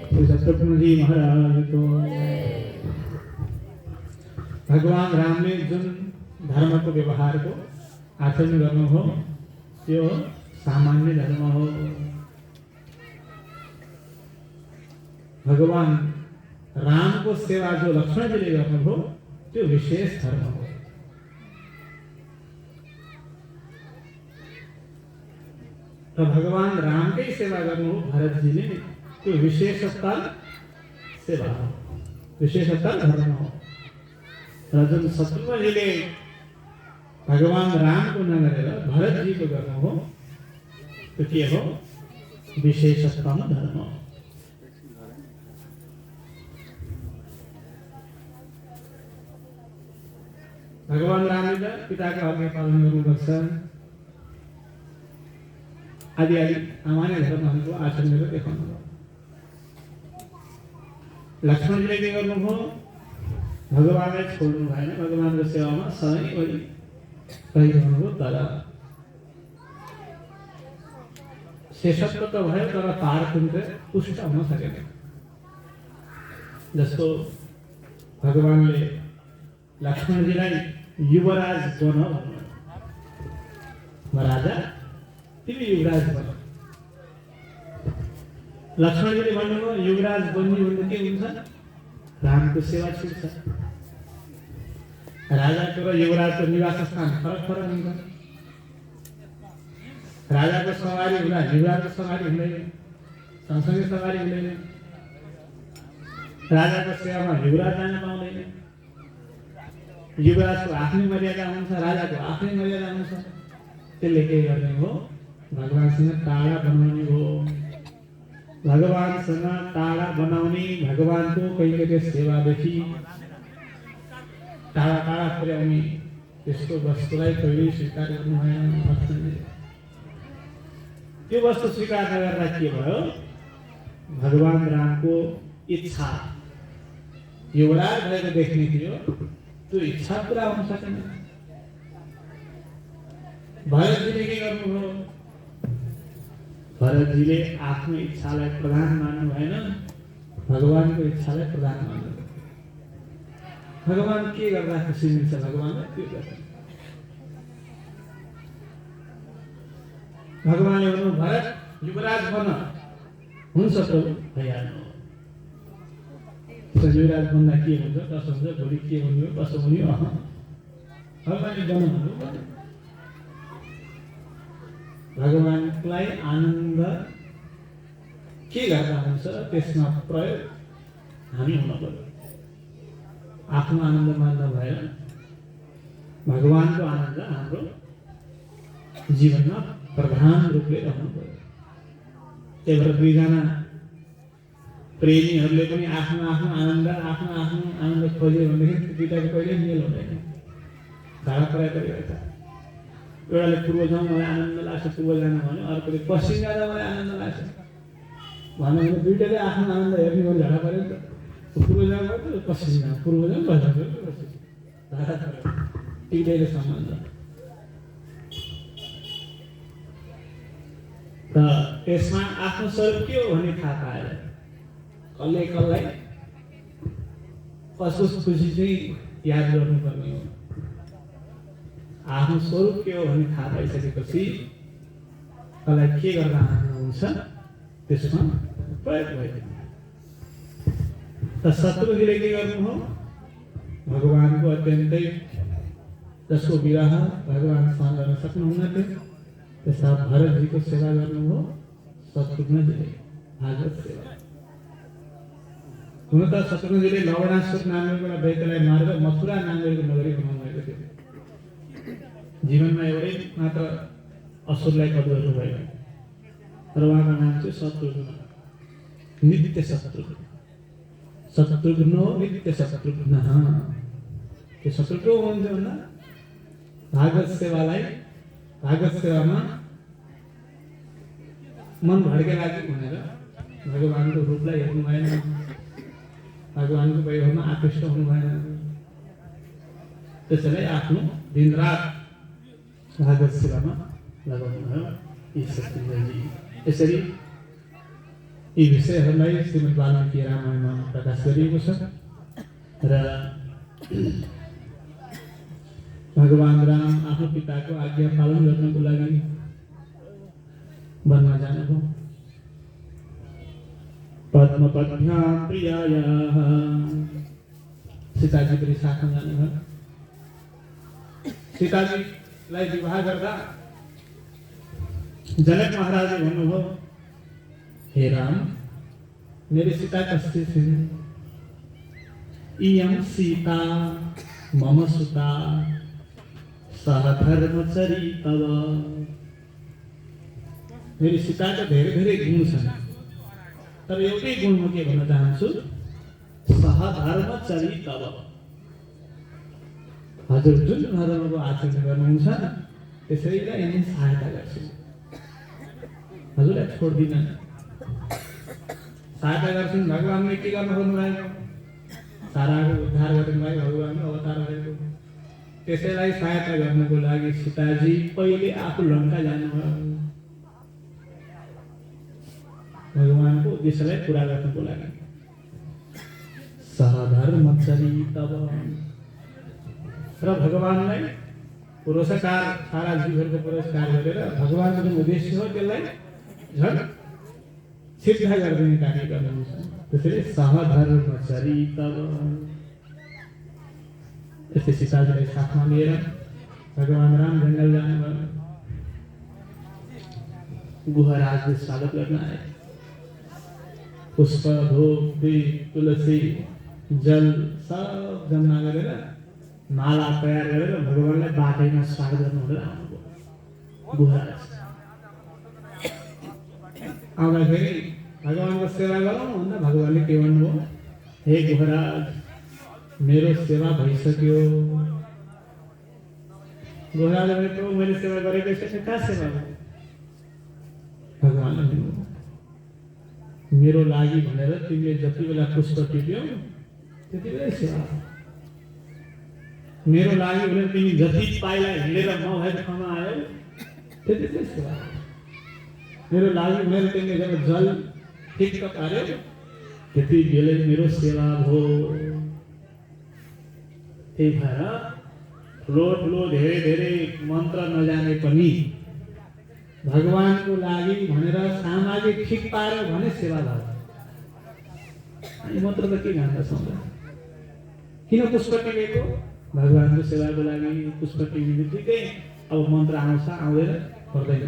Speaker 1: श्री शत्रुघ्न जी महाराज को। भगवान रामले जुन धर्मको व्यवहारको आचरण गर्नुभयो त्यो सामान्य धर्म हो। भगवान रामको सेवा जो लक्ष्मणजीले गर्नुभयो त्यो विशेष धर्म हो। र भगवान रामकै सेवा गर्नु भरतजीले त्यो विशेषतर सेवा हो, विशेषतर धर्म हो। र जुन शत्रुघ्नजीले भगवान रामको नगरेर भरतजीको गर्नु हो त्यो के हो? विशेषतम धर्म हो। भगवान रामले पिताको आज्ञा पालन गर्नुपर्छ। आदि सामान्य धर्महरूको आचरण गरेर देखाउनु भयो। लक्ष्मणजीले के गर्नुभयो? भगवानलाई छोड्नु भएन, भगवानको सेवामा सधैँभरि रहिरहनुभयो। तर शेषत्व त भयो तर पारतन्त्र पुष्ट हुन सकेन। जस्तो भगवानले लक्ष्मणजीलाई युवराज बन भन्नु, राजा तिमी युवराज बन। लक्ष्मणजीले भन्नुभयो युवराज बन्ने भन्दा के हुन्छ? रामको सेवा छुट्छ। राजाको र युवराजको निवास स्थान फरक फरक हुन्छ। राजाको सवारी हुँदा युवराजको सवारी हुँदैन, सँगसँगै सवारी हुँदैन। राजाको सेवामा युवराज जान पाउँदैन। युवराजको आफ्नै मर्यादा हुन्छ, राजाको आफ्नै मर्यादा हुन्छ। त्यसले के गर्ने हो? भगवानसँग टाढा बनाउने हो। भगवानसँग टाढा बनाउने, भगवानको कहिलेको सेवादेखि टाढा टाढा पुर्याउने त्यस्तो वस्तुलाई कहिले स्वीकार गर्नु भएन। त्यो वस्तु स्वीकार नगर्दा के भयो? भगवान रामको इच्छा युवराज भएको देख्ने थियो, त्यो इच्छा पुरा हुन सकेन। भरतजीले के गर्नुभयो? भरतजीले आफ्नो इच्छालाई प्रधान मान्नु भएन, भगवानको इच्छालाई प्रधान मान्नु। भगवान के गर्दा खुसी मिल्छ भगवानलाई त्यो गर्छ। भगवानले भन्नु भरत युवराज बन, हुन्छ त भइहाल्नु युवराज बन्दा के हुन्छ कसो हुन्छ भोलि के हुने कसो हुने भगवान्ले बनाउनु भगवान्लाई आनन्द के गर्दा हुन्छ त्यसमा प्रयोग हामी हुन पर्यो आफ्नो आनन्द मान्न भएर भगवानको आनन्द हाम्रो जीवनमा प्रधान रूपले रहनु पर्यो त्यही भएर दुईजना प्रेमीहरूले पनि आफ्नो आफ्नो आनन्द खोज्यो भनेदेखि दुईटाको कहिले मेल हुँदैन धारा पराइ परिरहेछ एउटाले पूर्व जाउँ मलाई आनन्द लाग्छ पूर्व जानु भन्यो अर्कोले पश्चिम जाँदा मलाई आनन्द लाग्छ भन्यो भने दुईटाले आफ्नो आनन्द हेर्ने भने झगडा पऱ्यो नि त पूर्व जानु पर्यो पश्चिम जानु पूर्व जानु पश्चिम धारा पऱ्यो टिक्दैन सम्बन्ध र त्यसमा आफ्नो स्वरूप के हो भन्ने थाहा पाएर कसलाई कसको खुसी चाहिँ याद गर्नुपर्ने हो आफ्नो स्वरूप के हो भन्ने थाहा पाइसकेपछि कसलाई के गर्दा आनन्द हुन्छ त्यसमा प्रयोग भयो त शत्रुजीले के गर्नु हो भगवानको अत्यन्तै जसको विवाह भगवानसँग गर्न सक्नुहुन्न थियो त्यस्ता भरतजीको सेवा गर्नु हो शत्रुघ्नजीले भागवत सेवा हुन त शत्रुघ्नजीले लवणासुर नामको एउटा दैत्यलाई मारेर मथुरा नामको नगरी बनाउनु भएको थियो जीवनमा एउटै मात्र असुरलाई वध गर्नुभयो र उहाँको नाम चाहिँ शत्रुघ्न नित्य शत्रुघ्न शत्रुघ्न नित्य शत्रुघ्न त्यो शत्रु को हुन्छ भन्दा भागवत सेवामा मन भड्केला भनेर भगवानको रूपलाई हेर्नु भएन भगवानको वैभवमा आकृष्ट हुनु भएन त्यसैले आफ्नो दिनरात भागवत सेवामा लगाउनु भयो यी शत्रुघ्नजी यसरी यी विषयहरूलाई श्रीमद् वाल्मीकि रामायणमा प्रकाश गरिएको छ र भगवान राम आफ्नो पिताको आज्ञा पालन गर्नको लागि वनमा जानुभयो पद्मपद्भ्यां प्रियायाः सीताजी पनि साथमा जानुभयो सीताजीलाई विवाह गर्दा जनक महाराजले भन्नुभयो हे राम मेरी सीता कस्ती थिइन् इयं सीता मम सुता सह धर्मचरी तव मेरी सीताका धेरै धेरै गुण छन् तर एउटै गुण म के भन्न चाहन्छु सह धर्मचरी तव हजुर जुन धर्मको आचरण गर्नुहुन्छ त्यसैलाई यिनी सहायता गर्छु हजुरलाई छोड्दिन सहायता गर्छन् भगवानले के गर्नु खोज्नुभएको साराको उद्धार गर्नुभयो भगवानको अवतार भएको त्यसैलाई सहायता गर्नको लागि सीताजी पहिले आफू लङ्का जानुभयो भगवानको उद्देश्यलाई पुरा गर्नको लागि सहधर्मचरी तब र भगवानलाई पुरस्कार सारा जीवनको पुरस्कार गरेर भगवानको जुन उद्देश्य हो त्यसलाई झन् सिद्ध गरिदिने कार्य गर्नुहुन्छ त्यसैले सहधर्मचरी तब यस्तै सीताजीलाई साथमा लिएर भगवान राम जङ्गल जानुभयो गुहराजले स्वागत गर्न आए पुष्प धूप दीप तुलसी जल सब जम्मा गरेर माला तयार गरेर भगवानलाई बाटैमा स्वागत गर्नु हुँदै आउनुभयो गुहराज आउँदाखेरि भगवानको सेवा गरौँ भन्दा भगवानले के भन्नुभयो हे गुहराज मेरो सेवा भइसक्यो गुहराजले प्रभु मैले सेवा गरेको छैन कहाँ सेवा भगवानले भन्नुभयो मेरो लागि भनेर तिमीले जति बेला पुष्प टिप्यौ त्यति बेलै सेवा मेरो लागि भनेर तिमी जति पाइला हिँडेर नभएको ठाउँमा आयो त्यति बेलै सेवा मेरो लागि भनेर तिमीले जब जल ठिक्क पार्यो त्यति बेलै मेरो सेवा भयो त्यही भएर ठुलो ठुलो धेरै धेरै मन्त्र नजाने पनि भगवानको लागि भनेर सामाजिक ठिक पार्यो भने सेवा भयो। अनि मात्र त के जान्दछौँ र? किन पुष्प टिपेको? भगवानको सेवाको लागि पुष्प टिपेकै अब मन्त्र आउँछ आउँदैन पर्दैन।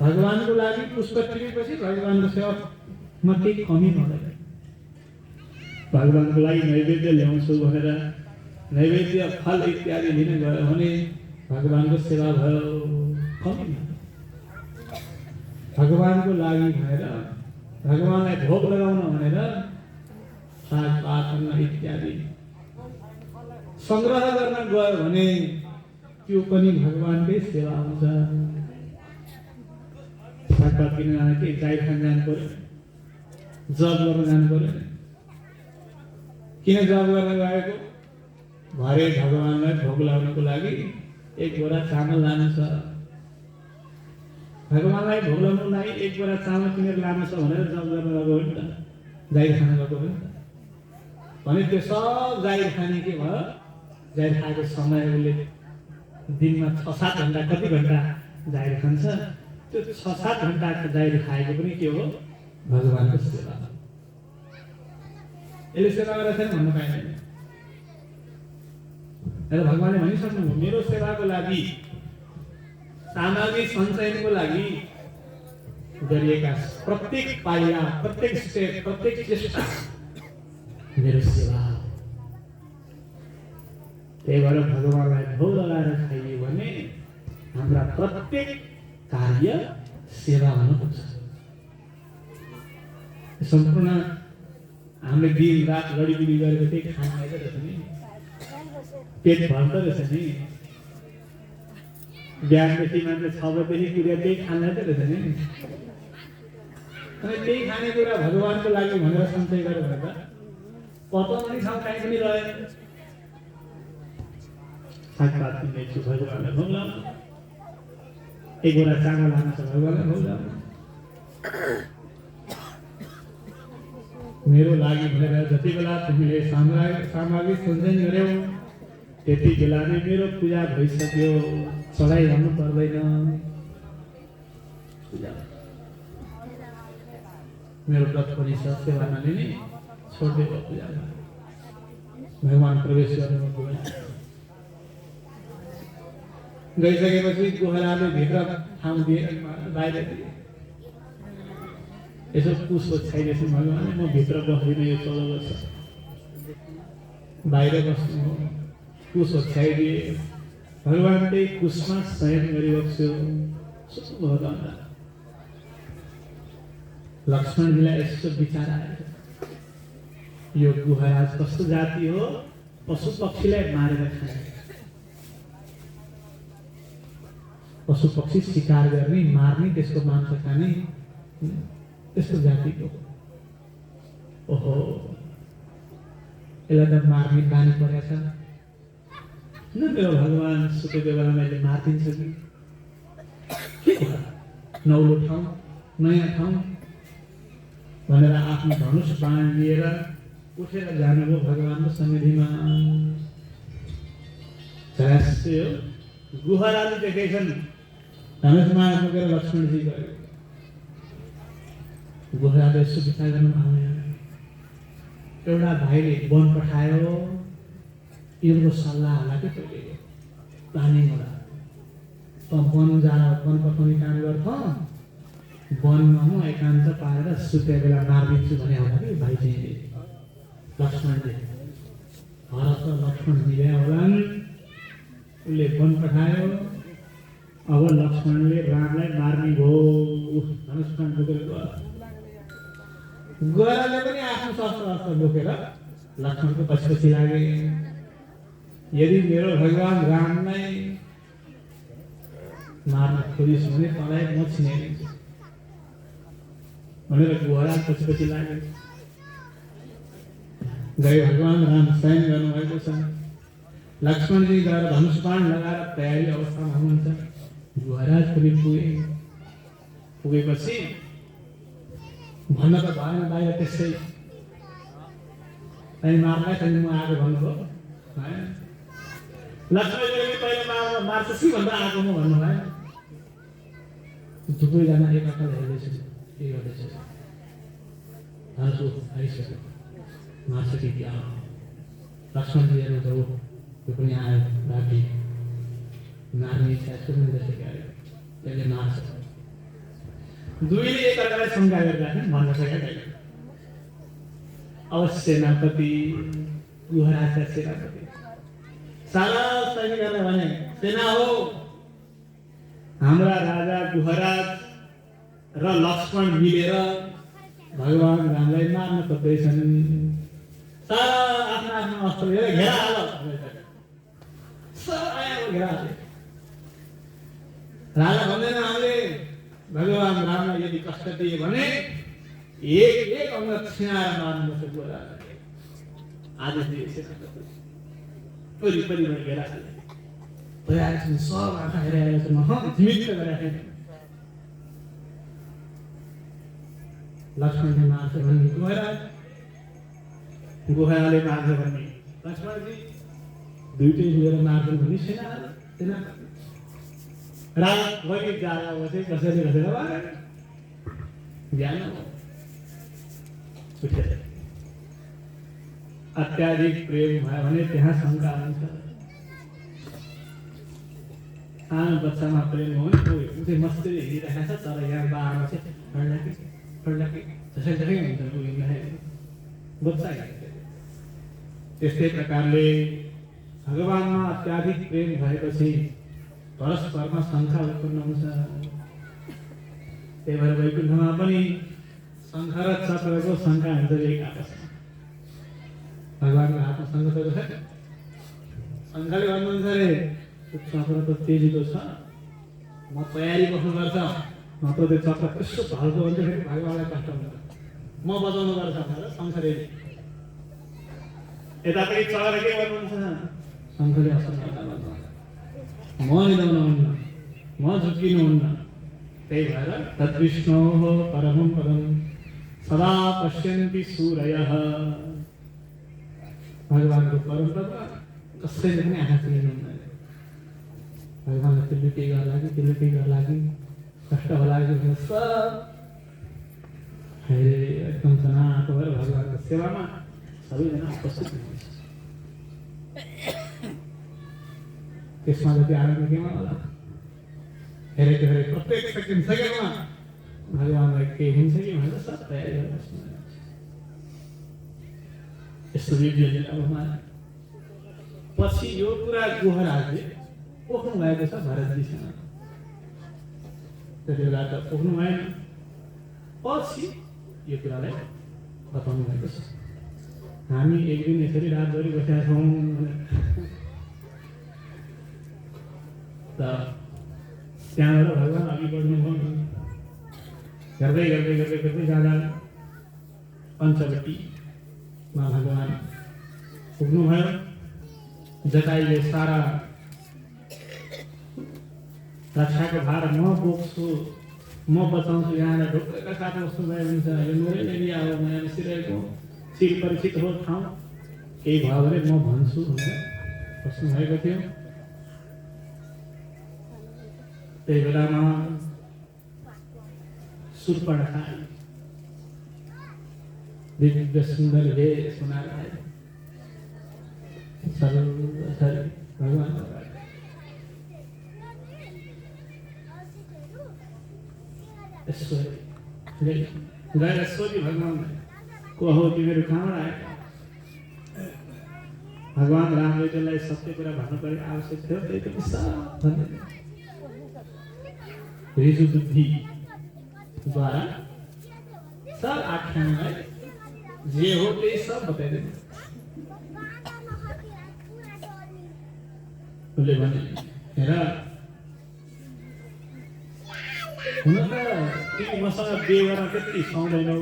Speaker 1: भगवानको लागि पुष्प टिपेपछि भगवानको सेवामा केही कमी हुँदैन। भगवानको लागि नैवेद्य ल्याउँछु भनेर नैवेद्य फल इत्यादि लिन गयो भने भगवानको सेवा भयो कमी। भगवानको लागि भनेर भगवानलाई भोग लगाउन भनेर सागपात अन्न इत्यादि संग्रह गर्न गयो भने त्यो पनि भगवानकै सेवा हुन्छ। सागपात किन्न जान के जाई खान जानु पर्यो, जब गर्न जानु पर्यो। किन जब गर्न गएको? भरे भगवानलाई भोग लगाउनको लागि एक बोरा चामल लानु छ। भगवानलाई भोग लगाउनको लागि एक बोरा चामल किनेर लानु छ भनेर जब गर्न गएको हो नि त, जाहिर खान गएको हो नि त। भने त्यो सब जाहिर खाने के भयो? जाहिर खाएको समय उसले दिनमा 6-7 घण्टा कति घण्टा जाहिर खान्छ? त्यो 6-7 घण्टा जाहिर खाएको पनि के हो? भगवानको सेवा। यसले सेवा गरेको छैन भन्नु पाइँदैन। र भगवानले भनिसक्नु मेरो सेवाको लागि सामाजिक सञ्चयनको लागि गरिएका प्रत्येक पाइला, प्रत्येक स्टेप, प्रत्येक चेष्टा मेरो सेवा। त्यही भएर भगवानलाई भोग लगाएर खाइयो भने हाम्रा प्रत्येक कार्य सेवा हुनुपर्छ। सम्पूर्ण हामीले दिन रात लडीबिडी गरेर त्यही खाना खाएको रहेछ नि, पेट भर्दो रहेछ नि। बिहानदेखि मान्छे 6 बजेदेखि पुगेर त्यही खाना खाएको रहेछ नि। अनि त्यही खानेकुरा भगवानको लागि भनेर सञ्चय गर्यो भने त पत्तो पनि छ, काहीँ पनि रहेन। सागपात किन्दैछु भगवानलाई भोग लगाउनु, एक बोरा चामल लानु छ भगवानलाई भोग लगाउनु। मेरो लागि भनेर जति बेला तिमीले सामग्री सञ्चयन गर्यौ त्यति बेला नै मेरो पूजा भइसक्यो, चढाइरहनु पर्दैन। मेरो व्रत पनि छ, सेवा नलिने छोडिदिएको पूजा भगवान प्रवेश गर्नुभएको भयो। गइसकेपछि गोहराले भित्र ठाउँ दिए, बाहिर दिए। यसो कुश ओछ्याइदिएछु भगवानले, म भित्र बस्दिनँ यो 14 वर्ष, बाहिर बस्नु हो। कुश ओछ्याइदिए, भगवान त्यही कुशमा शयन गरिबस्यो। लक्ष्मणजीलाई यस्तो विचार आयो, यो गुहराज कस्तो जाति हो, पशु पक्षीलाई मारेर खाने, पशु पक्षी शिकार गर्ने, मार्ने, त्यसको मांस खाने त्यस्तो जातिको। ओहो, यसलाई त मार्ने बानी परेछ न। मेरो भगवान सुतेको बेला मैले मारिदिन्छ कि नौलो ठाउँ, नयाँ ठाउँ भनेर आफ्नो धनुष बाण लिएर उठेर जानुभयो भगवानको सन्निधिमा। गुहराले देखेछन्, धनुष बाण बोकेर लक्ष्मणजी गयो। गुहराले यसो विचार गर्नु आउने, एउटा भाइले वन पठायो, यो सल्लाह होला कि पहिले प्लानिङ होला। त वन पठाउने काम गर्छ, वनमा म एकान्त पारेर सुते बेला मारिदिन्छु भने होला कि भाइ चाहिँ लक्ष्मणले। भरत र लक्ष्मण मिल्या होलान्, उसले वन पठायो। अब लक्ष्मणले रामलाई मार्ने भयो। धनुष बाण बोकेर गयो। गोराले पनि आफ्नो शस्त्र बोकेर लक्ष्मणको पछि लागे। यदि मेरो भगवान रामलाई मार्न खोजिस् भने तँलाई म छिनाइदिन्छु भनेर गोरा पछि लागे। गए भगवान राम शयन गर्नुभएको छ। लक्ष्मणजी गएर धनुष बाण लगाएर तयारी अवस्थामा हुनुहुन्छ। गोरा पनि पुगेपछि भन्न त भएन बाहिर त्यसै, अनि मार्नलाई पनि म आएको भन्नुभयो। लक्ष्मणजीले पहिले मार्छ कि भनेर आएको म भन्नु भयो। दुवैजना एकअर्कालाई हेर्दैछ, के गर्दैछ। दाजु आइसक्यो, मार्छ कि क्या लक्ष्मण लिएर जाऊ, यो पनि आयो राति मार्ने इच्छा सुनिँदैछ क्या त्यसले मार्छ। दुईले एकअर्कालाई शङ्का गरिरहेछन्, भन्दछ क्या अब सेनापति गुहराजका सेनापति सारा सैनिकहरूलाई भने, सेना हो, हाम्रा राजा गुहराज र लक्ष्मण मिलेर भगवान रामलाई मार्न खोज्दैछन्। सारा आफ्नो आफ्नो अस्त्र लिएर घेरा हाल। राजा भन्दैन हामीले भगवान रामलाई यदि कष्ट दिए भने एक अङ्ग छिनाएर मार्नुपर्छ गुहराजले। आज वरिपरि घेरा हाले भइरहेको सब आँखा हेरिरहेको छ, झिमिक्क गरिरहेको। लक्ष्मणले मार्छ भन्ने गुहराले मार्छ भन्ने लक्ष्मणजी, दुइटै लिएर मार्छन् भन्ने सेना रात भरि जाँदा बसे कसैले कसैलाई मारेन। बिहान उठेर अत्याधिक प्रेम भयो भने त्यहाँ शङ्का हुन्छ। सानो बच्चामा प्रेम हो भने उसले मस्तीले हिँडिरहेको छ, तर यहाँ बाह्रमा चाहिँ जसै हुन्छ बच्चा। त्यस्तै प्रकारले भगवानमा अत्याधिक प्रेम भएपछि परस्परमा शङ्का उत्पन्न हुन्छ। त्यही भएर वैकुण्ठमा पनि शङ्ख र चक्रको शङ्का हुन्छ एक आपसमा। भगवानको हातमा शङ्ख चक्र छ, शङ्खले भन्नुहुन्छ अरे चक्र त तेजीको छ, म तयारी बस्नुपर्छ, नत्र त्यो चक्र कस्तो ढल्को हुन्छ फेरि भगवानलाई कष्ट हुन्छ, म बचाउनु पर्छ भनेर शङ्खले। यतापट्टि चढेर के गर्नुहुन्छ, शङ्खले असर म निधाउनुहुन्न, म झुक्किनुहुन्न। त्यही भएर तद्विष्णोः परमं पदं सदा पश्यन्ति सूरयः। भगवानको परम पदमा कसैले पनि आँखा चिनिनुहुन्न। भगवानलाई त्यसले केही गर्न लागि, त्यसले केही गर्न लागि, कष्ट होला कि सब एकदम सनाको भएर भगवानको सेवामा सबैजना उपस्थित हुनुहुन्छ। त्यसमा जति आनन्द केमा होला, हेरेको प्रत्येक सेकेन्डमा भगवानलाई केही हुन्छ कि भनेर सब तयारी गरेर बस्नुहुन्छ। यस्तो विधिले अब पछि यो कुरा गुहराजले पोख्नु भएको छ भरतजीसँग। त्यति बेला त पोख्नु भएन, पछि यो कुरालाई बताउनु भएको छ। हामी एक दिन यसरी रातभरि बसेका छौँ त त्यहाँबाट भगवान अघि बढ्नुभयो। गर्दै गर्दै गर्दै गर्दै जाँदा पञ्चवटीमा भगवान पुग्नुभयो। जटायुले सारा रक्षाको भार म बोक्छु, म बचाउँछु, यहाँलाई ढुक्कका साथ बस्नुभयो हुन्छ। यो मेरै एरिया हो, यहाँ बसिरहेको चिर परिचित हो ठाउँ, केही भयो भने म भन्छु भनेर बस्नुभएको थियो। त्यही बेलामा शूर्पणखा दिव्य सुन्दर वेश बनाएर आए। भगवान गएर सोधी भगवान को हो तिमीहरू कहाँबाट आएका। भगवान रामले त्यसलाई सत्य कुरा भन्नु पर्ने आवश्यक थियो। त्यही पनि सब रिजु बुद्धिद्वारा सब आख्यानलाई जे हो त्यही सब बताइदिनु। उसले भने हेर, हुन त तिमी मसँग बिहे गर्न त्यति सुहाउँदैनौ,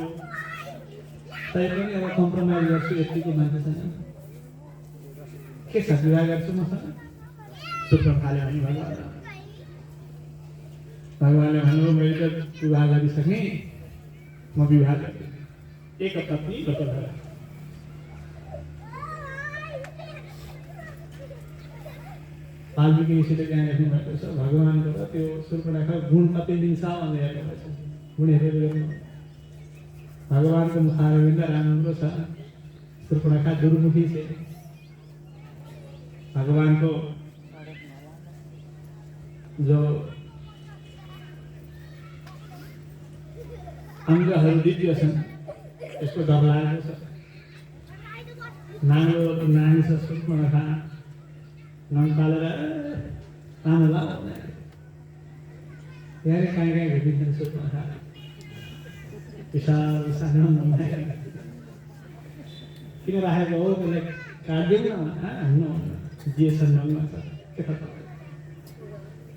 Speaker 1: तैपनि अब कम्प्रोमाइज गर्छु, यतिको मान्छे छैन, के छ विवाह गर्छु मसँग। शूर्पणखाले भने भगवानले भन्नु मैले त विवाह गरिसकेँ, म विवाह गर्छु, एक पत्नी बचल भएर। वाल्मीकि ऋषिले त्यहाँ लेख्नु भएको छ भगवानको र त्यो शूर्पणखा गुण कति दिन्छ भनेर हेर्नु छ। गुण हेरेर हेर्नु भगवानको मुखारविन्द राम्रो छ, शूर्पणखा दुर्मुखी छ। भगवानको जो अङ्गहरू दिव्य छन् त्यसको डर लागेको छ। नाङ्लो नानी छ शूर्पणखा, नङ पालेर लामो लामो यहाँ कहीँ कहीँ भेटिन्छन् शूर्पणखा विशाल विशाल किन राखेको हो त्यसलाई काटिदिउँ न हान्नु जे छ नङमा छ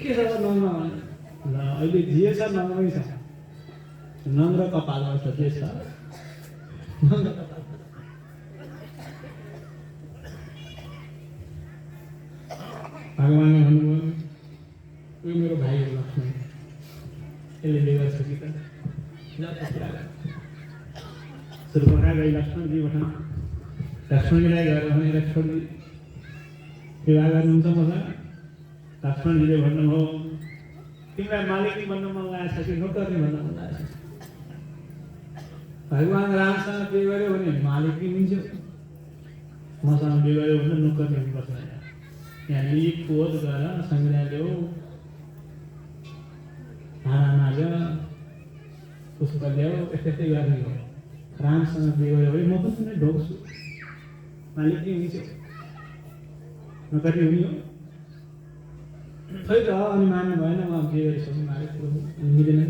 Speaker 1: के छ नङमा ल अहिले जे छ नङमै छ, नङ र कपालमा छ जे छ नङ र कपाल। भगवानले भन्नुभयो उयो मेरो भाइ हो लक्ष्मण, यसले बिगार छ कि त शूर्पणखा गई लक्ष्मणजी भन, लक्ष्मणजीलाई गएर भने लक्ष्मणजी विवाह गर्नुहुन्छ मलाई। लक्ष्मणजीले भन्नुभयो तिमीलाई मालिकनी बन्न मन लागेको छ कि नोकरनी बन्न मन लागेको छ? भगवान रामसँग बिहे गर्यो भने मालिकनी हुन्थ्यो, मसँग बिहे गर्यो भने नोकरनी हुनुपर्छ। यहाँ लिप पोत गर सङ्ग्रह ल्याऊ भाँडा माझ पुष्प ल्याऊ यस्तै गर्ने हो। रामसँग बिहे गर्यो भने म पनि नै ढोक्छु, मालिकनी हुन्छ नोकरी हुने हो खै त। अनि मान्नु भएन, म बिहे गरिसक्नु मालिक मिलेन।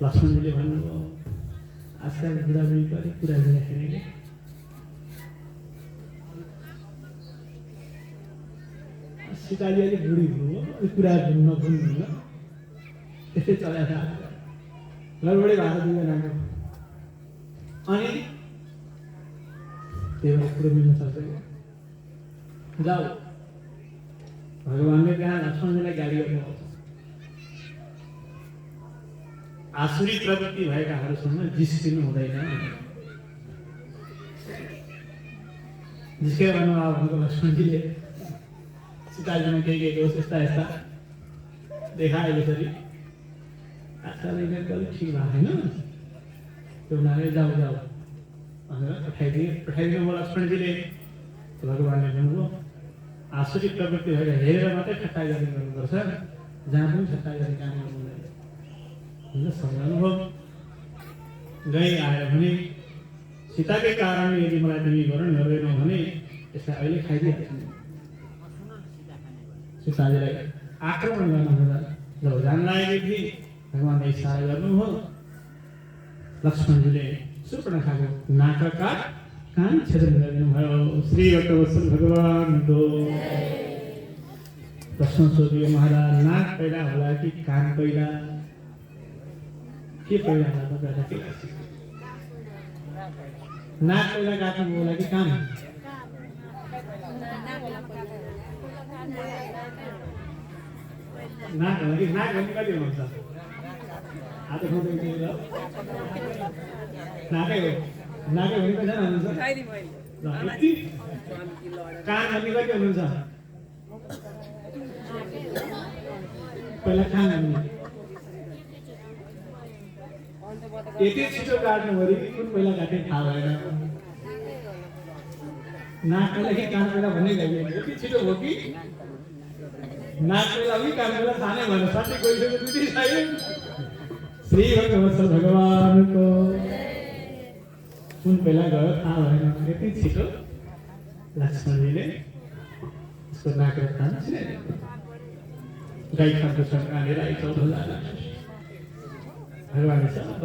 Speaker 1: लक्ष्मणजीले भन्नुभयो आजकल बुढाबुढी पनि कुरा राखेन कि सीताजी अलिक बुढी हुनुभयो, अलिक कुरा नबुझ्नुहुन्न, त्यस्तै चलाएको गडबडी भएको दुईजनाको। अनि त्यही भएर कुरो मिल्न सक्छ कि जाऊ। भगवानले त्यहाँ लक्ष्मणजीलाई गाली गर्नुभएको छ। आसुरी प्रवृत्ति भएकाहरूसँग जिस्किनु हुँदैन। जिस्केर भन्नुभयो भनेको लक्ष्मणजीले सीताजीमा केही होस् यस्ता यस्ता देखाए जसरी आजकल यिनीहरूको अलिक ठिक भएको छैन, त्यो हुनाले जाऊ जाऊ भनेर पठाइदिनु भयो लक्ष्मणजीले। भगवानले भन्नुभयो आसुरी प्रवृत्ति भएर हेरेर मात्रै ठट्टा गर्ने गर्नुपर्छ, जहाँ पनि ठट्टा गर्ने काम गर्नु हुँदैन। सम्झाउनुभयो। गई आयो भने सीताकै कारणले यदि मलाई तिमी ग्रहण गर्दैनौ भने यसलाई अहिले खाइदिइहाल्छ। सीताजीलाई आक्रमण गर्न हुँदा जब जान लागेकी थिए भगवानले इसारा गर्नुभयो। लक्ष्मणजीले शूर्पणखाको नाक र कान छेदन गरिदिनुभयो। श्री भक्तवत्सल भगवानको प्रश्न सोधियो महाराज नाक पहिला होला कि कान पहिला? के पहिला होला तपाईँलाई के लाग्छ? नाक पहिला काट्नु होला कि कान? नाक होला कि नाक भन्ने कति हुन्छ? हात उठाउँदै नाकै हो, नाकै भने कति हुनुहुन्छ? कान भन्ने कति हुनुहुन्छ? पहिला कान भन्ने यति छिटो काट्नु पऱ्यो कि कुन पहिला काटे थाहा भएन। नाक पहिला कि कान पहिला भन्ने गइयो, यति छिटो हो कि नाक पहिला कि कान पहिला थाहा नै भएन। साथै गइसक्यो दुई छैन। श्री भक्तवत्सल भगवानको कुन पहिला गयो थाहा भएन। यति छिटो लक्ष्मणजीले उसको नाक र कान छिराइदियो। गाई खानको सरकारले राई 14,000 भगवानले सब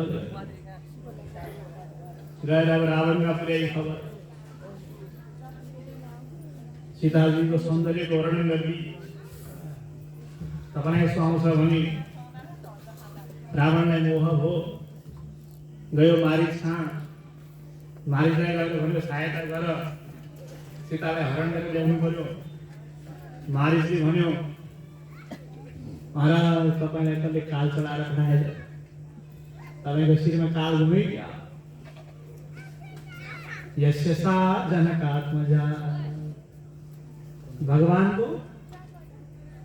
Speaker 1: गएर अब रावणका पुर्याई खबर सीताजीको सौन्दर्यको वर्णन गर्दै तपाईँ सुहाउँछ भने रावणलाई मोह हो गयो मारिचसँग मारिचलाई गएर भनेर सहायता गर सीतालाई हरण गरेर ल्याउनु पर्यो। मारिचले भन्यो महाराज तपाईँलाई कसले काल चलाएर पठाएछ? तपाईँको शिरमा काल घुमिगयो। यस्य सा जनकात्मजा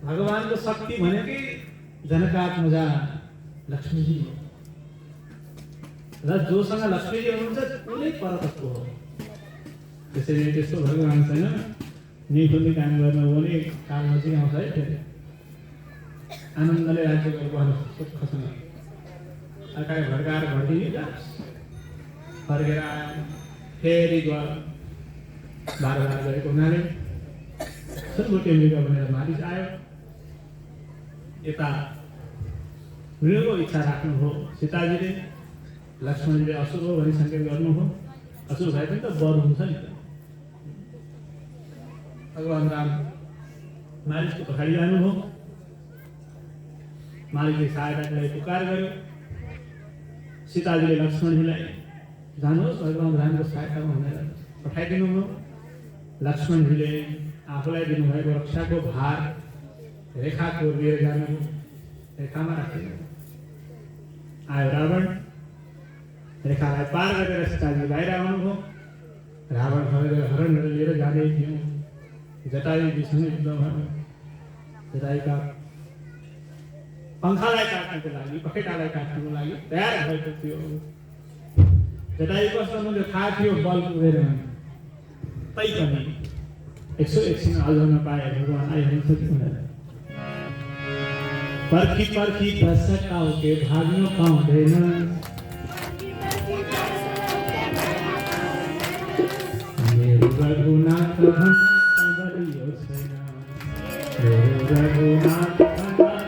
Speaker 1: भगवानको शक्ति भनेकै जनकात्मजा लक्ष्मीजी हो र जोसँग लक्ष्मीजी हुनुहुन्छ उनै परतत्व हो। त्यसैले त्यस्तो भगवानसँग निखुल्ने काम गर्नु हो भने काममा चाहिँ आउँछ है। फेरि आनन्दले राज्य गर्नु सुखसँग अर्काले भड्काएर भड्किने फर्केर आयो फेरि गयो बार गरेको हुनाले सुनमुटे मृग भनेर मारिस आयो। यता मृगको इच्छा राख्नुभयो सीताजीले, लक्ष्मणजीले असुर हो भनी सङ्केत गर्नुभयो। असुर भए पनि त वर हुन्छ नि त। भगवान राम मारिसको पछाडि जानुभयो। मारिसले सहायतालाई पुकार गर्यो। सीताजीले लक्ष्मणजीलाई जानुहोस् भगवान रामको सहायतामा भनेर पठाइदिनु भयो। लक्ष्मणजीले आफूलाई दिनुभएको रक्षाको भार रेखाको लिएर जानु रेखामा राखेर आयो रावण। रेखालाई पार गरेर सीताजी बाहिर आउनुभयो। रावण हरणहरू लिएर जाँदै थियो। जटायुजीसँग युद्ध भयो। जटायुका पङ्खालाई काट्नको लागि पखेटालाई काट्नको लागि तयार भएको थियो। जटायुको सम्बन्ध थाहा थियो बल पुगेर तैपनि 101 सिंह अल्झाउन पाए भगवान आइहाल्छ कि हुँदैन। पर्खी पर्खी दशकाउ के भाग्न पाउँदैन। मेरो रघुनाथ भन्दा बलियो छैन। मेरो रघुनाथ भन्दा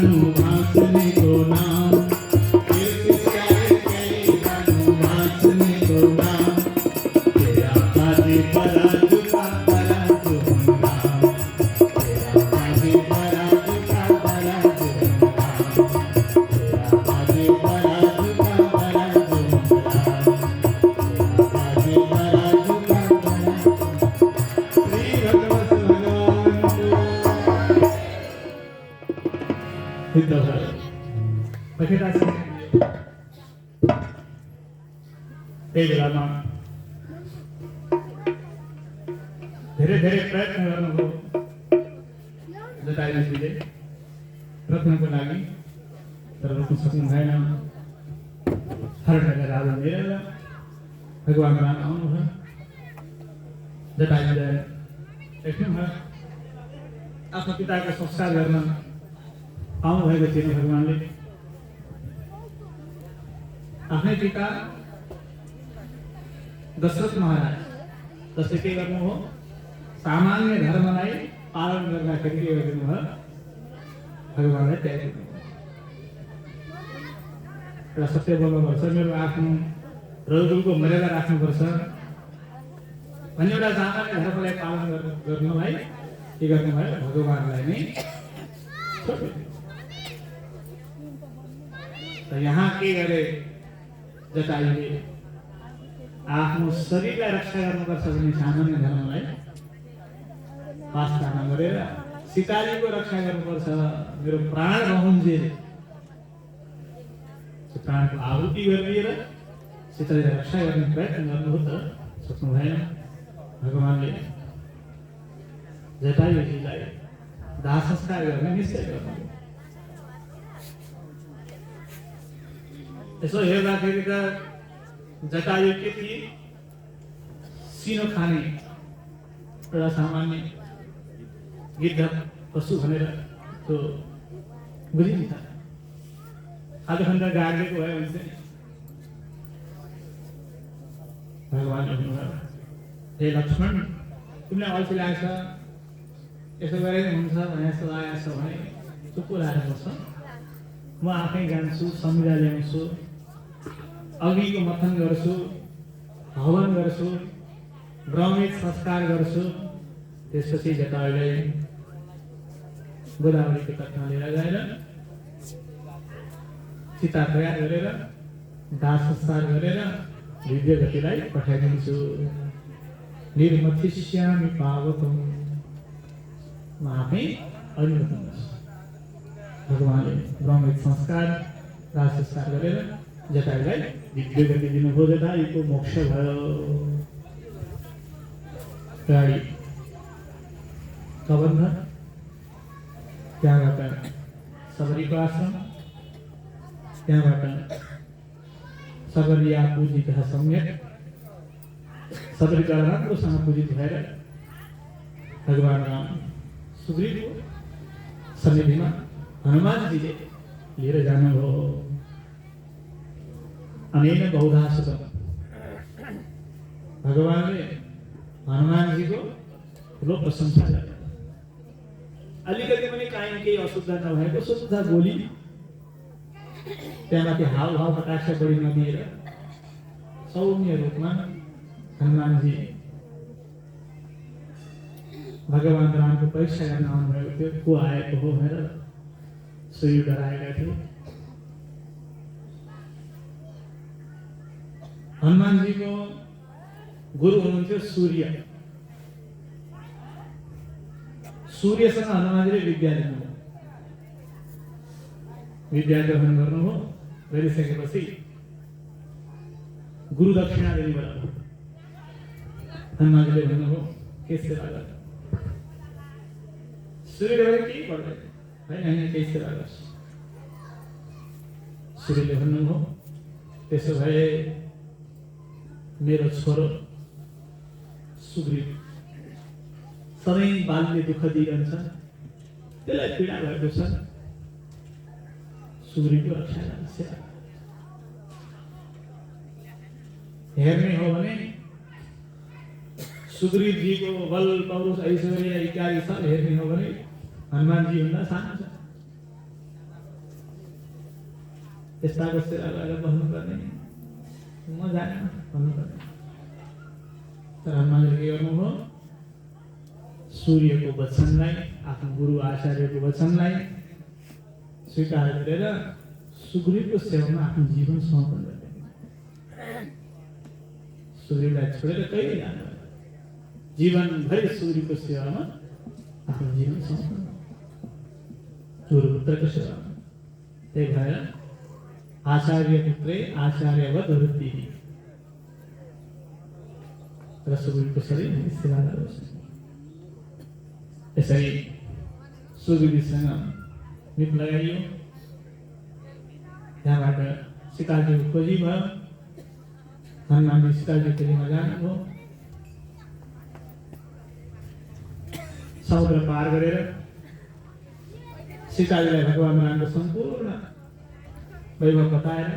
Speaker 1: जानु वासने को नाम कीर्ति प्यारे कई जानु वासने को नाम तेरा काजी बड़ा झुका बड़ा झुमरा तेरा काजी बड़ा झुका बड़ा झुमरा तेरा काजी बड़ा झुका बड़ा झुमरा तेरा काजी बड़ा झुका बड़ा श्री भगवत भगवान सिद्ध भयो बखेटा छ त्यही बेलामा धेरै धेरै प्रयत्न गर्नुभयो जटायुजीले रत्नको लागि तर रोक्न सक्नु भएन हरणले राजा मेरेर भगवान राम आउनुभयो जटायुलाई देख्नुभयो आफ्नो पिताको संस्कार गर्न आउनुभएको थिएन भगवानले आफ्नै पिता दशरथ महाराज जसले के गर्नुभयो सामान्य धर्मलाई पालन गर्दाखेरि के गर्नुभयो भगवानलाई त्याग गर्नुभयो एउटा सत्य बोल्नुपर्छ मेरो आफ्नो रजोगुणको मर्यादा राख्नुपर्छ भन्ने एउटा सामान्य धर्मलाई पालन गर्नलाई के गर्नुभयो भगवानलाई नै छोड्दियो यहाँ के गरे जटायुले आफ्नो शरीरलाई रक्षा गर्नुपर्छ भन्ने सामान्य धर्मलाई वास्ता नगरेर सीताजीको रक्षा गर्नुपर्छ मेरो प्राण रहन्जेल प्राणको आहुति गरिदिएर सीताजीलाई रक्षा गर्ने प्रयत्न गर्नुभयो त सक्नु भएन भगवानले जटायुजीलाई दाह संस्कार गर्ने निश्चय गर्नुभयो यसो हेर्दाखेरि त जटायु के थिए सिनो खाने एउटा सामान्य गिद्ध पशु भनेर त्यो बुझिन्छ आजभन्दा गाडेको भयो भने चाहिँ भगवानले भन्नुभयो हे लक्ष्मण तिमीलाई अल्छी लाग्छ यसो गरे हुन्छ भने यस्तो लागेको छ भने चुप्पो लागेको छ म आफै जान्छु संविधा ल्याउँछु अग्निको मथन गर्छु हवन गर्छु ब्राह्मण संस्कार गर्छु त्यसपछि जटायुलाई गोदावरीको तटमा लिएर गएर सीता तयार गरेर दाह संस्कार गरेर विद्यागतिलाई पठाइदिन्छु निर्मथिष्यामि पावकम् म आफै अनुमति गर्छु भगवानले ब्राह्मण संस्कार दाह संस्कार गरेर जटायुलाई विद्यागति दिनुभयो जटायुको मोक्ष भयो गाडी कबन्ध त्यहाँबाट सबरीको आश्रम त्यहाँबाट सबरिया पूजित सम्यक सबरीका राम्रोसँग पूजित भएर भगवान राम सुग्रीवको सन्निधिमा हनुमानजीले लिएर जानुभयो अनेन बहुधा सुतम भगवानले हनुमानजीको ठुलो प्रशंसा गरे अलिकति पनि काहीँ केही असुविधा नभएको शुद्ध बोली त्यहाँमाथि हावभाव कटाक्ष बढी नदिएर सौम्य रूपमा हनुमानजी भगवान रामको परीक्षा गर्न आउनुभएको थियो को आएको हो भनेर सुई डराएका थिए हनुमानजीको गुरु हुनुहुन्थ्यो सूर्य सूर्यसँग हनुमानजीले विद्या लिनुभयो विद्या ग्रहण गर्नुभयो गरिसकेपछि गुरु दक्षिणा दिनुभयो हनुमानजीले भन्नुभयो के सेवा गर सूर्यले के गर्दैन हैन के सेवा गर्छ सूर्यले भन्नुभयो त्यसो भए मेरो छोरो सुग्रीव सधैँ बालले दुःख दिइरहन्छ त्यसलाई पीडा भएको छ सुग्रीवको रक्षा गर्छ हेर्ने हो भने सुग्रीव जी को बल पौरुष ऐश्वर्य इत्यादि सब हेर्ने हो भने हनुमान जी भन्दा सानो छ त्यस्ताको सेवा गरेर बस्नुपर्ने म जान्न भन्नुपर्ने। तर हनुमानले के गर्नुभयो? सूर्यको वचनलाई, आफ्नो गुरु आचार्यको वचनलाई स्वीकार गरेर सुग्रीवको सेवामा आफ्नो जीवन समर्पण गरिदिनु। सुग्रीवलाई छोडेर कहिले जानु, जीवनभरि सुग्रीवको सेवामा आफ्नो जीवन समर्पण, गुरुपुत्रको सेवामा। त्यही भएर आचार्य पुत्रै आचार्यवत् वृत्तिः र सुग्रीवको सबै सेवा गर्नुहोस्। यसरी सुग्रीवसँग मित लगाइयो। त्यहाँबाट सीताजीको खोजी भयो। हनुमानले सीताजी खोजीमा जानुभयो। समुद्र पार गरेर सीताजीलाई भगवान रामको सम्पूर्ण वैभव बताएर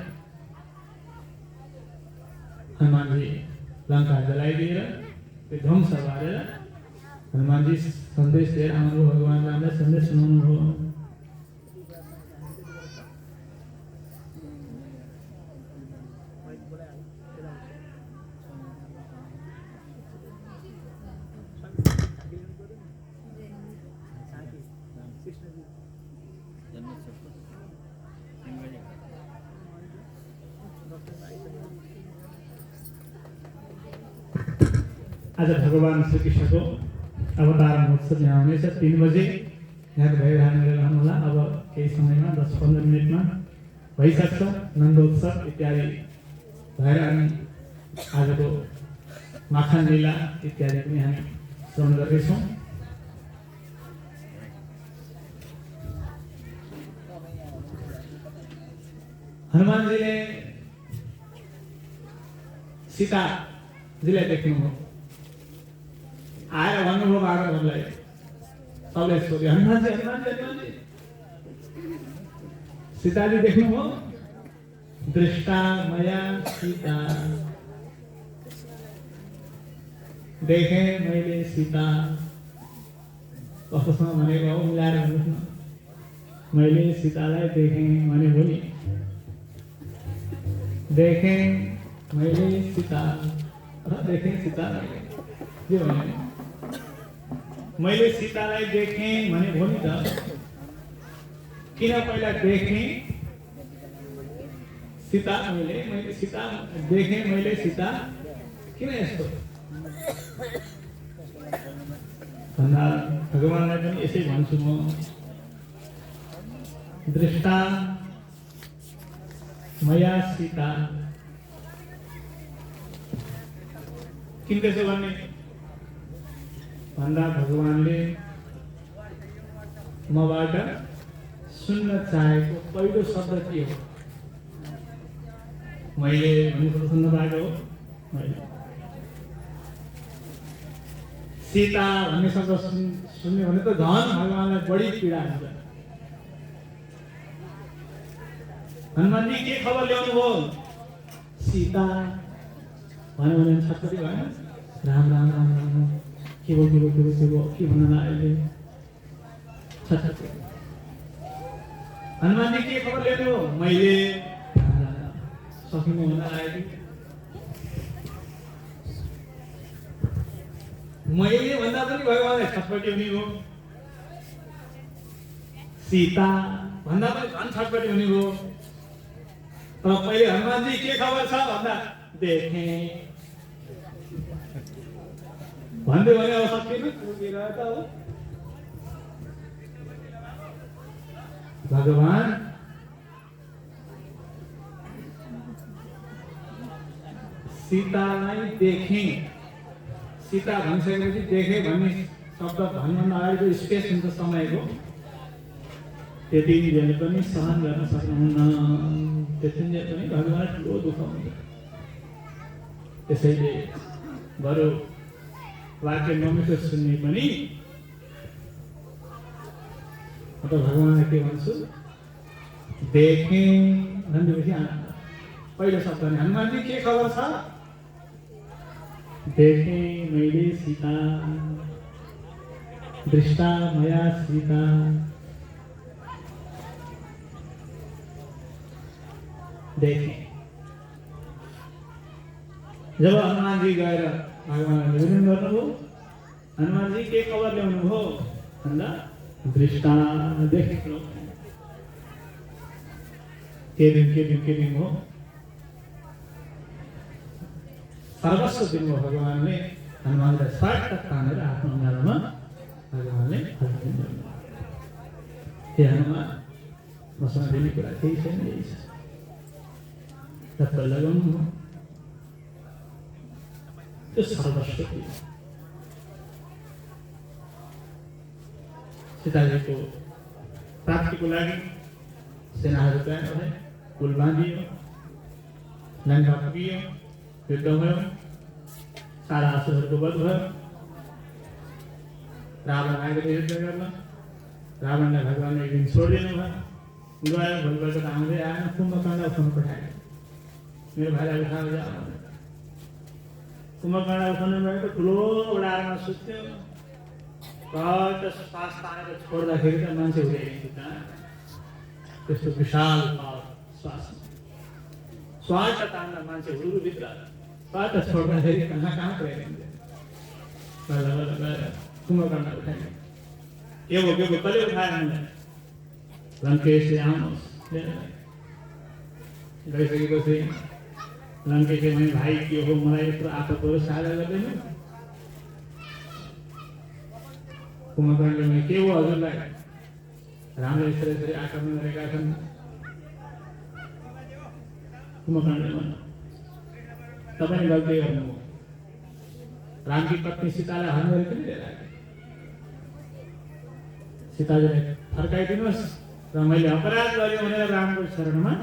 Speaker 1: हनुमानजी लङ्का जलाइदिएर त्यो ध्वंस पारेर हनुमानजी सन्देश दिएर आउनुभयो। भगवान रामलाई सन्देश सुनाउनु भयो। आज भगवान श्री कृष्णको अवतार महोत्सव यहाँ हुनेछ। 3 बजे यहाँ भइरहनु होला। अब केही समयमा 10-15 मिनटमा भइसक्छ। नन्दोत्सव इत्यादि भएर हामी आजको माखन लीला इत्यादि पनि हामी श्रवण गर्दैछौँ। हनुमानजीले सीताजीलाई देख्नुभयो। आएर भन्नुभयो बाघहरूलाई, सबले सोध्यो हनुमानजी हनुमानजी हनुमानजी। सीताजी देख्नुभयो। दृष्टा मया सीता, देखे मैले सीता। कस्तोसँग भनेको हो मिलाएर भन्नुहोस् न। मैले सीतालाई देखेँ भने हो नि। देखेँ मैले सीता र देखेँ सीता के भने मैले सीतालाई देखेँ भने हो नि त। किन पहिला देखेँ सीता, मैले सीता देखेँ मैले सीता, किन यस्तो भन्दा भगवानलाई पनि यसै भन्छु म। दृष्टा मया सीता। किन त्यसो भन्ने भन्दा भगवानले मबाट सुन्न चाहेको पहिलो शब्द के हो? मैले भनेको सुन्न पाएको हो। मैले सीता भन्ने शब्द सुन्यो भने त झन् भगवानलाई बढी पीडा हुन्छ। हनुमानजी के खबर ल्याउनु भयो? सीता भन्यो भने छटपटी भएन? राम राम राम राम के भयो के भयो के भयो के भयो के भन्न अहिले छटपटी। हनुमानजी के खबर ल्याउनु भयो? मैले सकिनु भन्न आएको। मैले भन्दा पनि भगवानलाई छटपटी हुने हो। सीता भन्दा पनि झन् छटपटी हुने हो। तर पहिले हनुमानजी के खबर छ भन्दा देखेँ भन्दै भने अब सकिनु पुगिरहेको हो। भगवान सीतालाई देखेँ, सीता भनिसकेपछि देखेँ भन्ने शब्द भन्नुभन्दा अगाडिको स्पेस हुन्छ समयको, त्यति बेला पनि सहन गर्न सक्नुहुन्न। त्यतिन्जेल पनि भगवान ठुलो दुःख हुन्छ। त्यसैले बरु वाक्य नमिठो सुन्ने पनि अब भगवानलाई के भन्छु? देखेँ भनेपछि पहिलो शब्द नि हनुमानजी के खबर छ? देखेँ मैले सीता, दृष्टा मया सीता। देखे। जब हनुमान जी गएर भगवान निवेदन गर्नुभयो, हनुमान जी के खबर ल्याउनुभयो भन्दा दृष्टा देख्नु के दिन हो सर्वस्व दिनुभयो भगवानले। हनुमानलाई स्वाट तानेर आफ्नो अँगालोमा भगवानले हालिदिनुभयो। हे हनुमान, मसँग दिने कुरा केही छैन, यही छ, तपाईँ लगाउनु हो त्यो सर्वस्व दियो। सीताजीको प्राप्तिको लागि सेनाहरू तयार भए, पुल बाँधियो, लङ्का पुगियो, युद्ध भयो, सारा असुरहरूको वध भयो। रावण आएको थियो युद्ध गर्न, रावणलाई भगवानले एक दिन छोडिदिनु भयो, गयो, भोलिपल्ट त आउँदै आएन, कुम्भकर्ण उठाउनु पठायो, मेरो भाइलाई उठाएर जाऊ। कुम्भकर्ण उठाउनु भएको ठुलो ओडारमा सुत्यो, श्वास तानेर छोड्दाखेरि त मान्छे हुँदैन त, त्यस्तो विशाल श्वास श्वास तान्दा मान्छे हुरुभित्र, श्वास छोड्दाखेरि कहाँ पुऱ्याइदिन्छ। बल्ल बल्ल गएर कुम्भकर्ण उठायो, के भयो कसले उठायो मलाई, लङ्केशले आउनुहोस्, गइसकेपछि लङ्केशले भने भाइ के हो, मलाई यत्रो आफतहरू साझा गर्दैन। कुम्भकर्णले के हो हजुरलाई, रामले यसरी आक्रमण गरेका छन्। कुम्भकर्णले भन्नु, तपाईँले गल्ती गर्नुभयो, रामकी पत्नी सीतालाई हरण गरेर किन लिएर आए, सीताजीलाई फर्काइदिनुहोस् र मैले अपराध गरेँ भनेर रामको शरणमा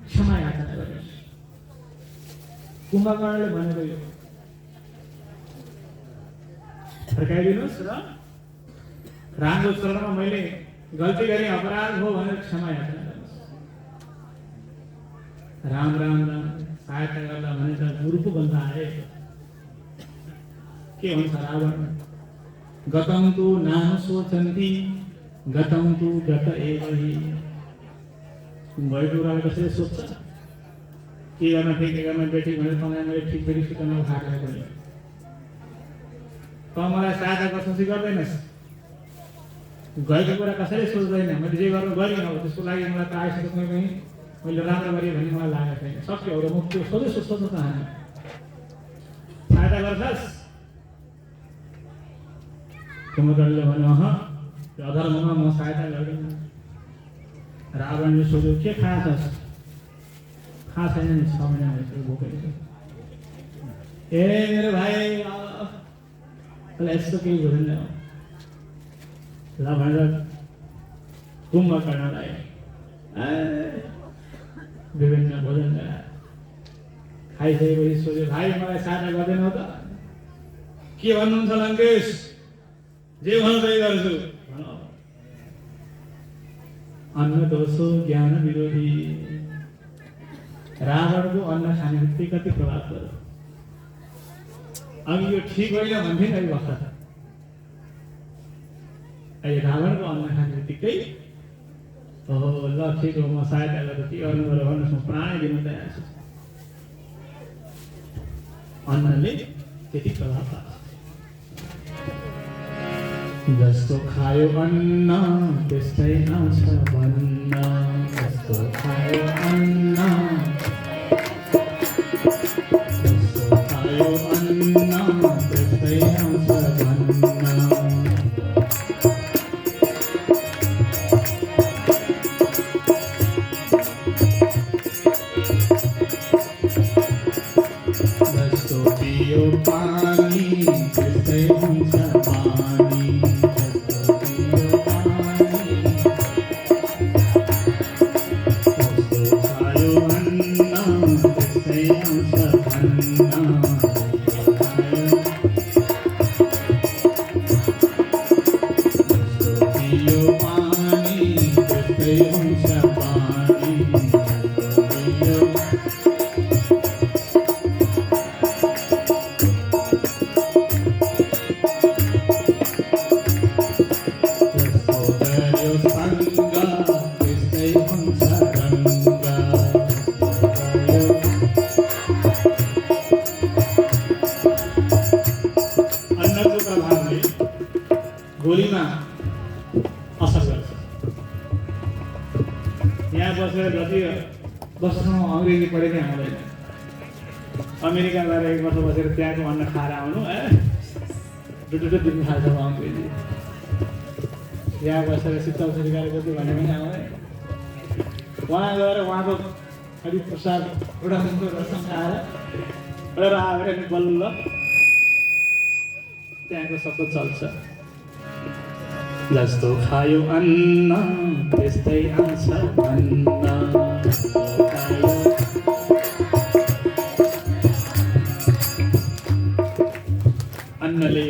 Speaker 1: क्षमा याचना गर्नुहोस्। कुम्भकर्णले भनेको यो, फर्काइदिनुहोस् र रामको शरणमा मैले गल्ती गरेँ, अपराध हो भनेर क्षमा याचना गर्नुहोस्। राम राम राम सहायता गर्दा भने त गुरुको बन्दा आए। के भन्छ रावण, गतम तु नाम सोचन्ति गतम तु गत एव हि। भएको कुरालाई कसरी सोध्छ, के गर्न ठिक के गर्न बेठिक भनेर तँलाई मैले ठिक बेठी सिकाउन उठाएको पनि त मलाई सहायता गर्छस् कि गर्दैनस्। गएको कुरा कसैले सोच्दैन, मैले जे गर्नु गरेँ अब त्यसको लागि मलाई त आइसकेको कहीँ मैले राम्रो गरेँ भन्ने मलाई लागेको छैन। सक्यो एउटा म त्यो सोध्नु चाहन्न, सहायता गर्छस्। कुम्भकर्णले भन्यो, अधर्ममा म सहायता गर्दिनँ। रावणले सोध्यो, के खान्छस्, खास छैन नि, 6 महिना भइसक्यो भोकै छ। ए मेरो भाइ, यस्तो केही भोजन ल्याऊ ल भनेर कुम्भकर्णलाई विभिन्न भोजन ल्याएर खाइसकेपछि सोध्यो, भाइ मलाई सहायता गर्दैनौ त, के भन्नुहुन्छ लङ्केश, जे भन्नु त्यही गर्छु। अन्न दोषो ज्ञान विरोधी। रावणको अन्न खाने बित्तिकै कति प्रभाव पर्यो। अघि यो ठिक होइन भन्थे नि भर्खर, अहिले रावणको अन्न खाने बित्तिकै ओहो ल ठिक हो, म सहायता गर्छु, के गर्नु पर्यो भन्नुहोस्, म प्राणै दिनु तयार छु। अन्नले त्यति प्रभाव पार्छ। जस्तो खायो अन्न त्यस्तै आउँछ भन्न, जस्तो खायो अन्न, जस्तो खायो अन्न त्यस्तै आउँछ भन्न। जस्तो पियो पानी त्यस्तै हुन्छ पानी, यहाँ बसेर जति 10 ठाउँमा अङ्ग्रेजी पढेकै आउँदैन। अमेरिका गएर 1 वर्ष बसेर त्यहाँको अन्न खाएर आउनु डुडुडु दिन थाल्छ अङ्ग्रेजी। यहाँ बसेर शीतल सरकार जति भने पनि आउँदैन। वहाँ गएर उहाँको हरिप्रसाद उडानको रसम खाएर एउटा आएर नि बल्ल त्यहाँको शब्द चल्छ। जस्तो खायो अन्न त्यस्तै आउँछ भन्न। अन्नले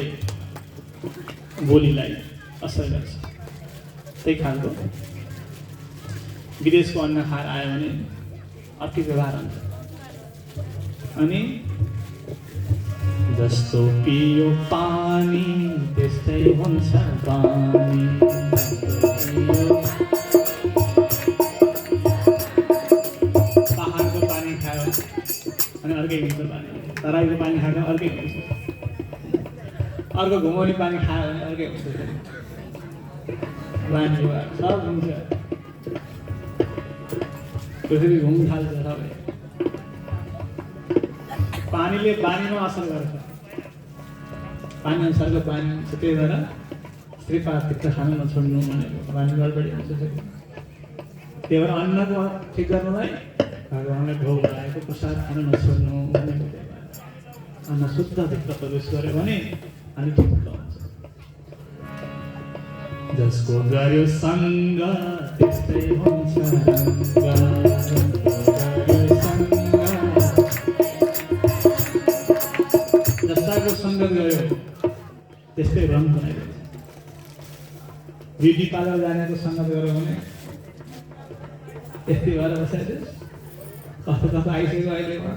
Speaker 1: बोलीलाई असर गर्छ। त्यही खालको विदेशको अन्न खाएर आयो भने अर्कै व्यवहार हुन्छ। अनि जस्तो पियो पानी त्यस्तै हुन्छ बानी। पहाडको पानी खायो अनि अर्कै हुन्छ पानी, तराईको पानी खायो अर्कै हुन्छ, अर्को घुमाउने पानी खायो भने अर्कै हुन्छ। बानी सब हुन्छ, पृथ्वी घुम्न थाल्छ सबै। पानीले बानीमा असर गर्छ, पानी अनुसारको बानी हुन्छ। त्यही भएर श्रीपाद तिक्त खान नछोड्नु भनेको बानी गडबडी हुन्छ। त्यही भएर अन्नको ठिक गर्नलाई भगवानलाई भोग लगाएको प्रसाद खान नछोड्नु भनेको। त्यही भएर अन्न शुद्ध भित्र प्रवेश गर्यो भने अनि ठिक हुन्छ। जसको गर्यो सङ्ग त्यस्तै हुन्छ जस्ताको सङ्गत गयो त्यस्तै रङ बनाइदिन्छ। ब्युटी पार्लर जानेको सङ्गत गऱ्यो भने यस्तै भएर बसाइदियो। कस्तो कस्तो आइसक्यो अहिलेमा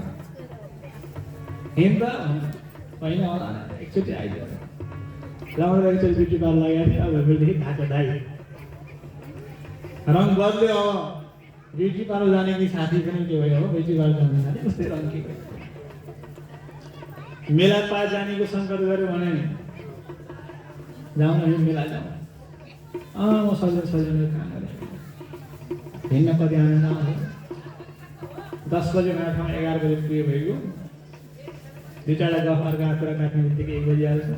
Speaker 1: हिँड्दा होइन होला एकचोटि आइदियो राम्रो एकचोटि ब्युटी पार्लर लगायो भने अब फेरिदेखि ढाका ढाइ रङ बद्ल्यो। अब ब्युटी पार्लर जाने कि साथी पनि के भयो, अब ब्युटी पार्लर जाने साथी उस्तै रङ के भयो। मेला पार जानेको सङ्कट गऱ्यो भने जाउँ न मेला जाउँ। म सजिलो काम गरेँ हिँड्न कति आनन्द आउँछ। 10 बजे मेरो ठाउँ 11 बजे पुगे भइगयो। 2-4 गफ अर्का कुरा काट्ने बित्तिकै 1 बजिहाल्छ।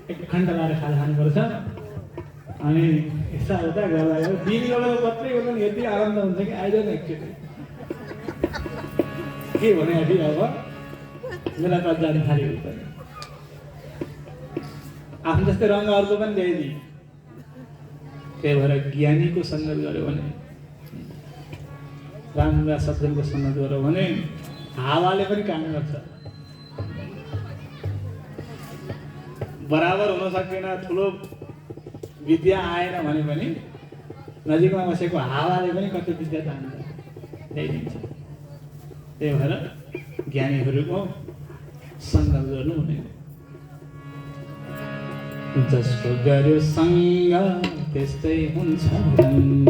Speaker 1: 1 घन्टा लाएर खाजा खानुपर्छ। अनि यताउता गर्दा दिन एउटा मात्रै गर्दा यति आनन्द हुन्छ कि आइज न एकचोटि के भने अब मेला पास जाने थाल्यो। आफ्नो जस्तै रङ अर्को पनि ल्याइदिए। त्यही भएर ज्ञानीको सङ्गत गऱ्यो भने, राम्रा सज्जनको सङ्गत गऱ्यो भने हावाले पनि काम गर्छ। बराबर हुन सक्दैन, ठुलो विद्या आएन भने पनि नजिकमा बसेको हावाले पनि कति विद्या तान्छ ल्याइदिन्छ। त्यही भएर ज्ञानीहरूको सङ्गत गर्नु भनेको। जसको गर्यो सङ्ग त्यस्तै हुन्छ रङ्ग।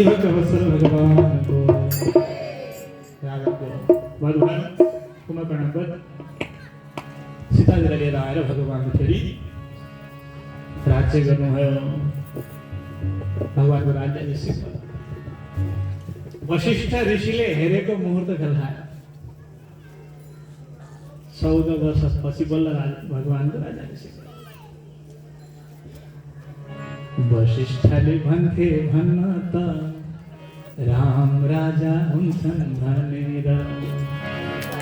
Speaker 1: भक्तवत्सल भगवानको भगवान कुमार प्रणामपद सीताजीलाई लिएर आएर भगवानको फेरि राज्य गर्नुभयो। भगवानको राज्याभिषेक भयो। वशिष्ठ ऋषिले हेरेको मुहुर्त खेलायो। 14 वर्षपछि बल्ल भगवानको राज्याभिषेक। वशिष्ठले भन्थे भन्न त राम राजा हुन्छन् भनेर।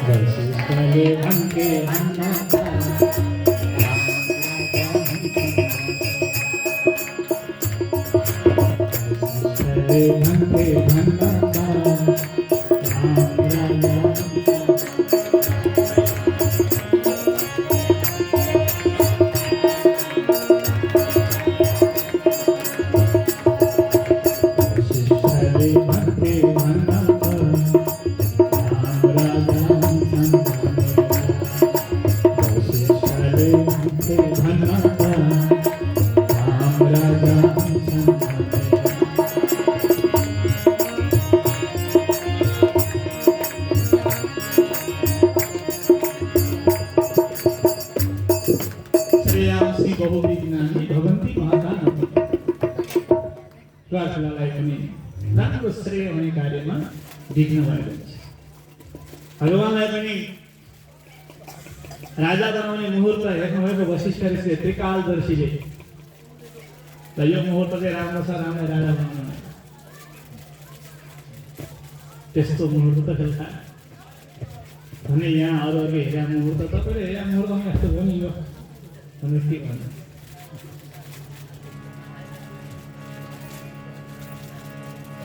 Speaker 1: वशिष्ठले भन्थे भन्न त राम राजा हुन्छन्। वशिष्ठले भन्थे भन्न त राम राजा प्रार्थनालाई पनि राम्रो श्रेय हुने कार्यमा विघ्न भएको छ। भगवानलाई पनि राजा बनाउने मुहुर्त हेर्नुभएको वशिष्ठ ऋषिले त्रिकालदर्शीले र यो मुहुर्त चाहिँ राम्रो छ, रामलाई राजा बनाउनु त्यस्तो मुहुर्त त खेल्छ भने यहाँ अरूहरूले हेरेका मुहुर्त तपाईँले हेरेका मुहुर्तमा यस्तो हो नि यो भनेर के भन्नु।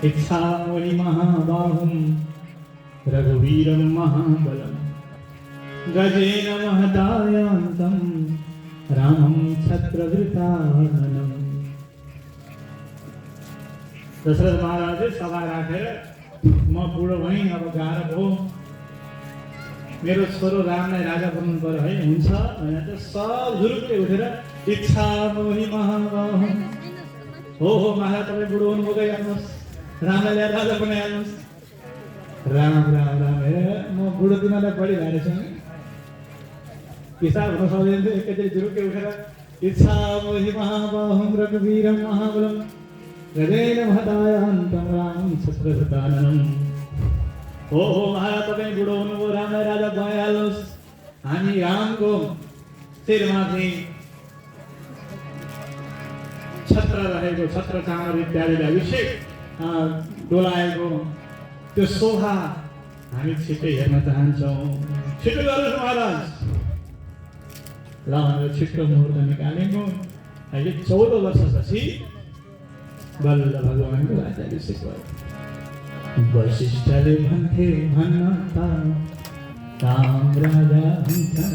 Speaker 1: इच्छामणि महाबाहुं रघुवीरं महाबलं गजेन महदायान्तं रामं छत्रवृताननं। दशरथ महाराजले सभा राखेर म बुढो भएँ, अब गाह्रो भयो, मेरो छोरो रामलाई राजा बनाउनु पर्यो है, हुन्छ भनेर सब जुरुक्कै उठेर इच्छामणि महाबाहुं, हो महाराज तपाईँ बुढो हुनुभयो, गइहाल्नुहोस्, रामलाई ल्याएर राजा बनाइहाल्नुहोस्। राम राम राम हे म बुढो दिनलाई बढी भएको छु, हिसाब हुन सक्दैन थियो। एकैचोटि जुरुक्कै उठेर इच्छामणि महाबाहुं रघुवीरं महाबलं गजेन महदायान्तं रामं छत्रवृताननं। हो महाराज तपाईँ बुढो हुनुभयो, रामलाई राजा बनाइहाल्नुहोस्, हामी रामको शिरमाथि छत्र रहेको छत्र चामर इत्यादिले अभिषेक डोलाएको त्यो शोभा हामी छिट्टै हेर्न चाहन्छौँ, छिटो गर्नुहोस् महाराज। ल भनेर छिटो मुहुर्त निकालेको। अहिले 14 वर्षपछि बल्ल भगवानको राज्याभिषेक भयो। वशिष्ठले भन्थे भन्न त राम राजा हुन्छन्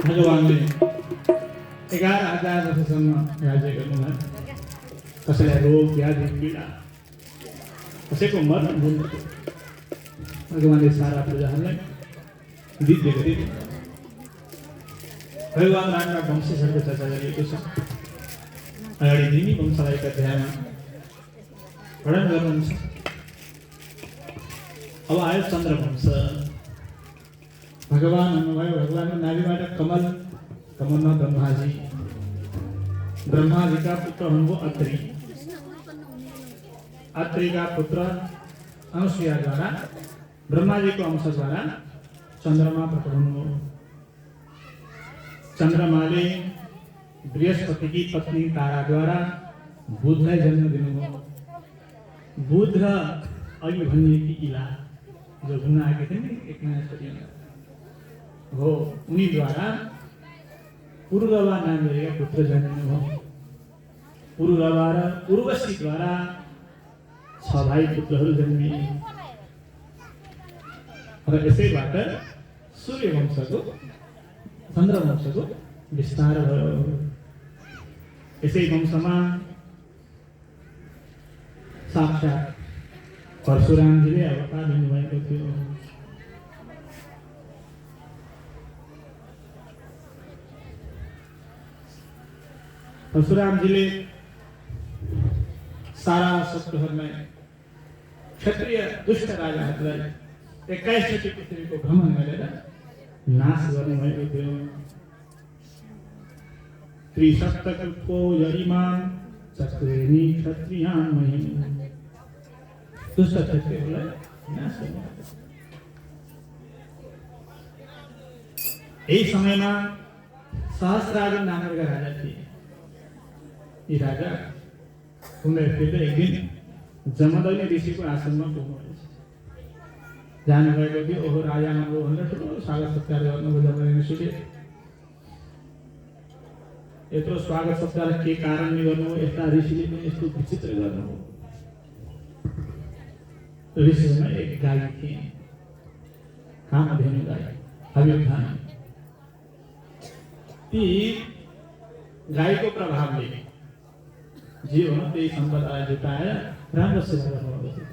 Speaker 1: भगवानले 11,000 वर्षसम्म राज्य गर्नुभयो। कसैलाई रोग व्याधि पीडा, कसैको मरण हुन्थ्यो, भगवानले सारा प्रजाहरूलाई दिव्य गरिदिनु। भगवान रामका वंशहरूको चर्चा गरिएको छ। अगाडि निमी वंशलाईका अध्यायमा वर्णन गर्नुहुन्छ। अब आयो चन्द्रवंश। भगवान हुनुभयो, भगवानको नाभिबाट कमल, कमलमा ब्रह्माजी, ब्रह्माजीका पुत्र हुनुभयो अत्रि, अत्रिका पुत्र अनुसुयाद्वारा ब्रह्माजीको अंशद्वारा चन्द्रमा प्रकट हुनुभयो। चन्द्रमाले बृहस्पतिकी पत्नी ताराद्वारा बुधलाई जन्म दिनुभयो। बुध र अघि भनिएकी इला जो घुम्न आएका थिए नि एक नयाँ हो, उनीद्वारा पुरुरवा नामका पुत्र जन्मिनुभयो। पुरुरवा र उर्वशीद्वारा 6 भाइ पुत्रहरू जन्मिए र यसैबाट सूर्यवंशको चन्द्रवंशको विस्तार भयो। यसै वंशमा साक्षात् परशुरामजीले अवतार लिनुभएको थियो। परशुरामजीले सारा शत्रुहरूलाई, क्षत्रिय दुष्ट राजाहरूलाई 21 चोटि पृथ्वीको भ्रमण गरेर नाश गर्नुभएको थियो। त्रिसप्तकल्पो यरिमान् चक्रेणी क्षत्रियान् महिम्, दुष्ट क्षत्रियहरूलाई नाश गर्नुभएको। यही समयमा सहस्रार्जुन नामका राजा थिए। यी राजा उनले फेरि एक दिन जमदग्नि ऋषिको आश्रममा पुग्नुभएछ। जानुभएको थियो। ओहो राजा आउनुभयो भनेर ठुलो स्वागत सत्कार गर्नुभयो जमदग्नि ऋषिले। यत्रो स्वागत सत्कार के कारणले गर्नुभयो, यस्ता ऋषिले पनि यस्तो विचित्र गर्नुभयो। ऋषिमा एक गाई थिए, कामधेनु गाई, हविर्धान। ती गाईको प्रभावले जे हो त्यही सम्पदालाई जुटाएर राम्रो सेवा गर्नुभएको थियो।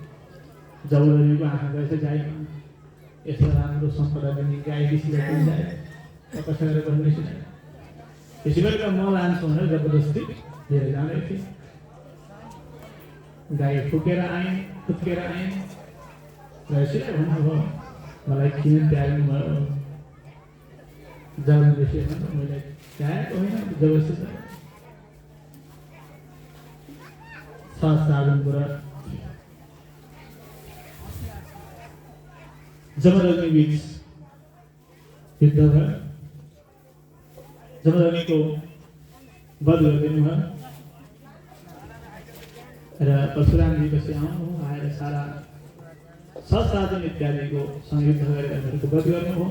Speaker 1: जबरजस्तीको आँखा गएछ जाइमा यस्तो राम्रो सम्पदा दिने गाई बिसीलाई पनि जाए कसै गरेर पनि बिसिने त्यसै गरेर म लान्छु भनेर जबरजस्ती लिएर जाँदै थिएँ। गाई फुकेर आएँ फुत्केर आएँ र यसरी भन्नुभयो मलाई किन त्याग्नु भयो जब बेसी मैले त्यागेको होइन जबरजस्ती साबुनबाट जमदग्नि बीच युद्ध भयो। जमदग्निको वध गरिदिनु भयो र परशुरामजी पछि आउनु आएर सारा साधन इत्यादिको संयुक्त गरेर उनीहरूको वध गर्नुभयो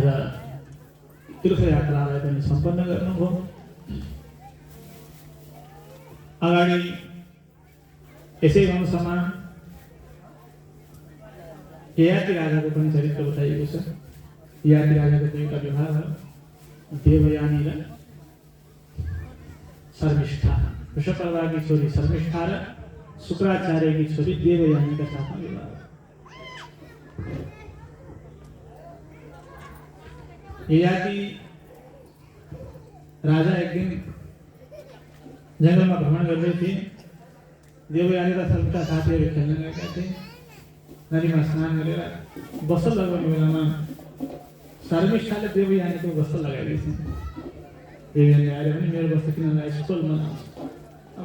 Speaker 1: र तीर्थयात्रालाई पनि सम्पन्न गर्नुभयो। अगाडि यसै वंशमा ययाति राजाको पनि चरित्र बताइएको छ। ययाति राजाको दुईवटा विवाह भयो, देवयानी र शर्मिष्ठा। वृषपर्वाकी छोरी शर्मिष्ठा र शुक्राचार्यकी छोरी देवयानीका साथमा विवाह। ययाति राजा एक दिन जंगलमा भ्रमण गर्दै थिए। देवयानी र शर्मिष्ठा साथीहरू खेल्न गएका थिए। नदीमा स्नान गरेर वस्त्र लगाउने बेलामा शर्मिष्ठाले देवयानीको वस्त्र लगाइदिएछ। देवयानी आएर पनि मेरो वस्त्र किन लगाएछ सोल मनाउँछ।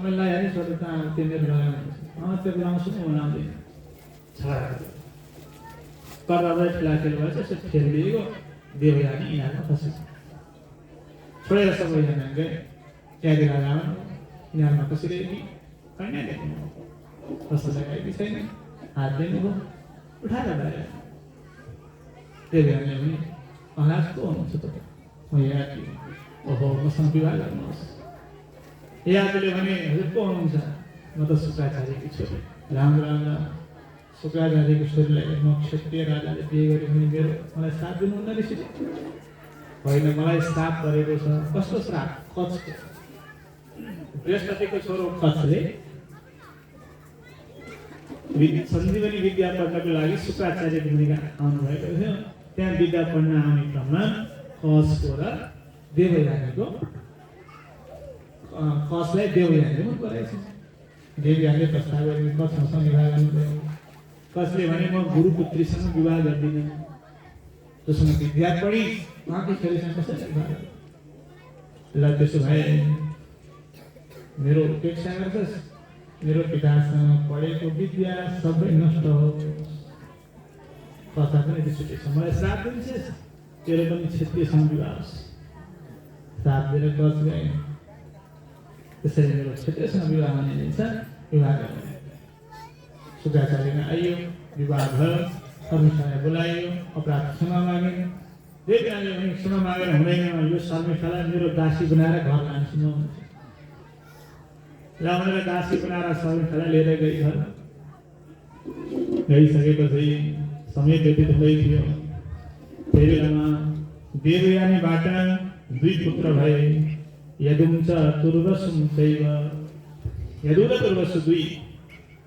Speaker 1: मैले लगाइहालेँ सोध्दा त त्यो मेरो लगाउनु त्यो लगाउँछु म लगाउँदैन झगडा कर्दालाई ठेलाठेल भएछ। यसो ठेलिएको देवयानी यिनीहरूमा फसेछ। छोडेर सबैजना गए त्यागी राजामा यिनीहरूमा कसरी कहिल्यै देख्नु वस्त्र लगाएकी छैन। हात दिनुभयो उठाएर गएर देवयानीले पनि महाराज को हुनुहुन्छ तपाईँ? म ययाति। ओहो मसँग विवाह गर्नुहोस्। ययातिले भने हजुर को हुनुहुन्छ? म त शुक्राचार्यकी छोरी। राम राम राम। शुक्राचार्यको छोरीलाई म क्षत्रिय राजाले बिहे गरेँ भने मेरो मलाई श्राप दिनुहुन्न रहेछ? होइन मलाई श्राप गरेको छ। कस्तो श्राप? कचको। बृहस्पतिको छोरो कचले सञ्जीवनी विद्या पढ्नको लागि शुक्राचार्य भूमिका आउनुभएको थियो। त्यहाँ विद्या पढ्न आउने क्रममा कचको र देवयानीको कचलाई देवयानीले मन पराएछ। देवयानीले प्रस्ताव गर्ने कचसँग विवाह गर्नुभयो। कचले भने म गुरुपुत्रीसँग विवाह गर्दिनँ। जोसँग विद्या पढी उहाँको छोरीसँग कसरी विवाह? ल त्यसो भए मेरो उपेक्षा गर्छस्? मेरो पितासँग पढेको विद्या सबै नष्ट हो। कथा पनि त्यसरी छ। मलाई श्राप दिन्छस्? तेरो पनि क्षत्रियसँग विवाह होस्। श्राप दिएर कच गए। त्यसरी मेरो क्षत्रियसँग विवाह हुने दिन्छ विवाह गर्ने। शुक्राचार्यमा आइयो, विवाह भयो। शर्मिष्ठालाई बोलाइयो, अपराध क्षमा मागे। देवयानीले पनि क्षमा मागेर हुँदैन, यो शर्मिष्ठालाई मेरो दासी बनाएर घर लान्छु म। रावणले दासी बनाएर शर्मिष्ठालाई लिएर गई घर। गइसकेपछि समय व्यतीत हुँदै थियो। त्यही बेलामा देवयानीबाट दुई पुत्र भए। यदुम च तुर्वसुम चैव। यदु र तुर्वसु दुई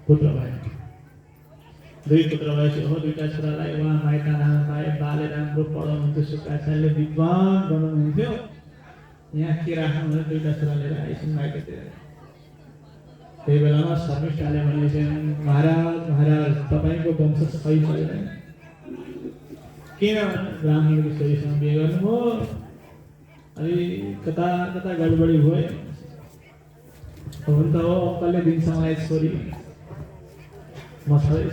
Speaker 1: पुत्र भए। दुई पुत्र भएपछि हो दुईटा छोरालाई उहाँ माइता नाम पाए। बाले राम्रो पढाउनुहुन्थ्यो। शुक्राचार्यले विद्वान बनाउनुहुन्थ्यो। यहाँ के राख्नु भनेर दुईटा छोरा लिएर आइसक्नु माइततिर। त्यही बेलामा शर्मिष्ठाले भनेछन् महाराज तपाईँको वंश सही छैन। किन ब्राह्मणको छोरीसँग बिहे गर्नुभयो? अलि कता कता गडबडी भयो। हुन त हो कसले दिन्छ मलाई छोरी? म छोरी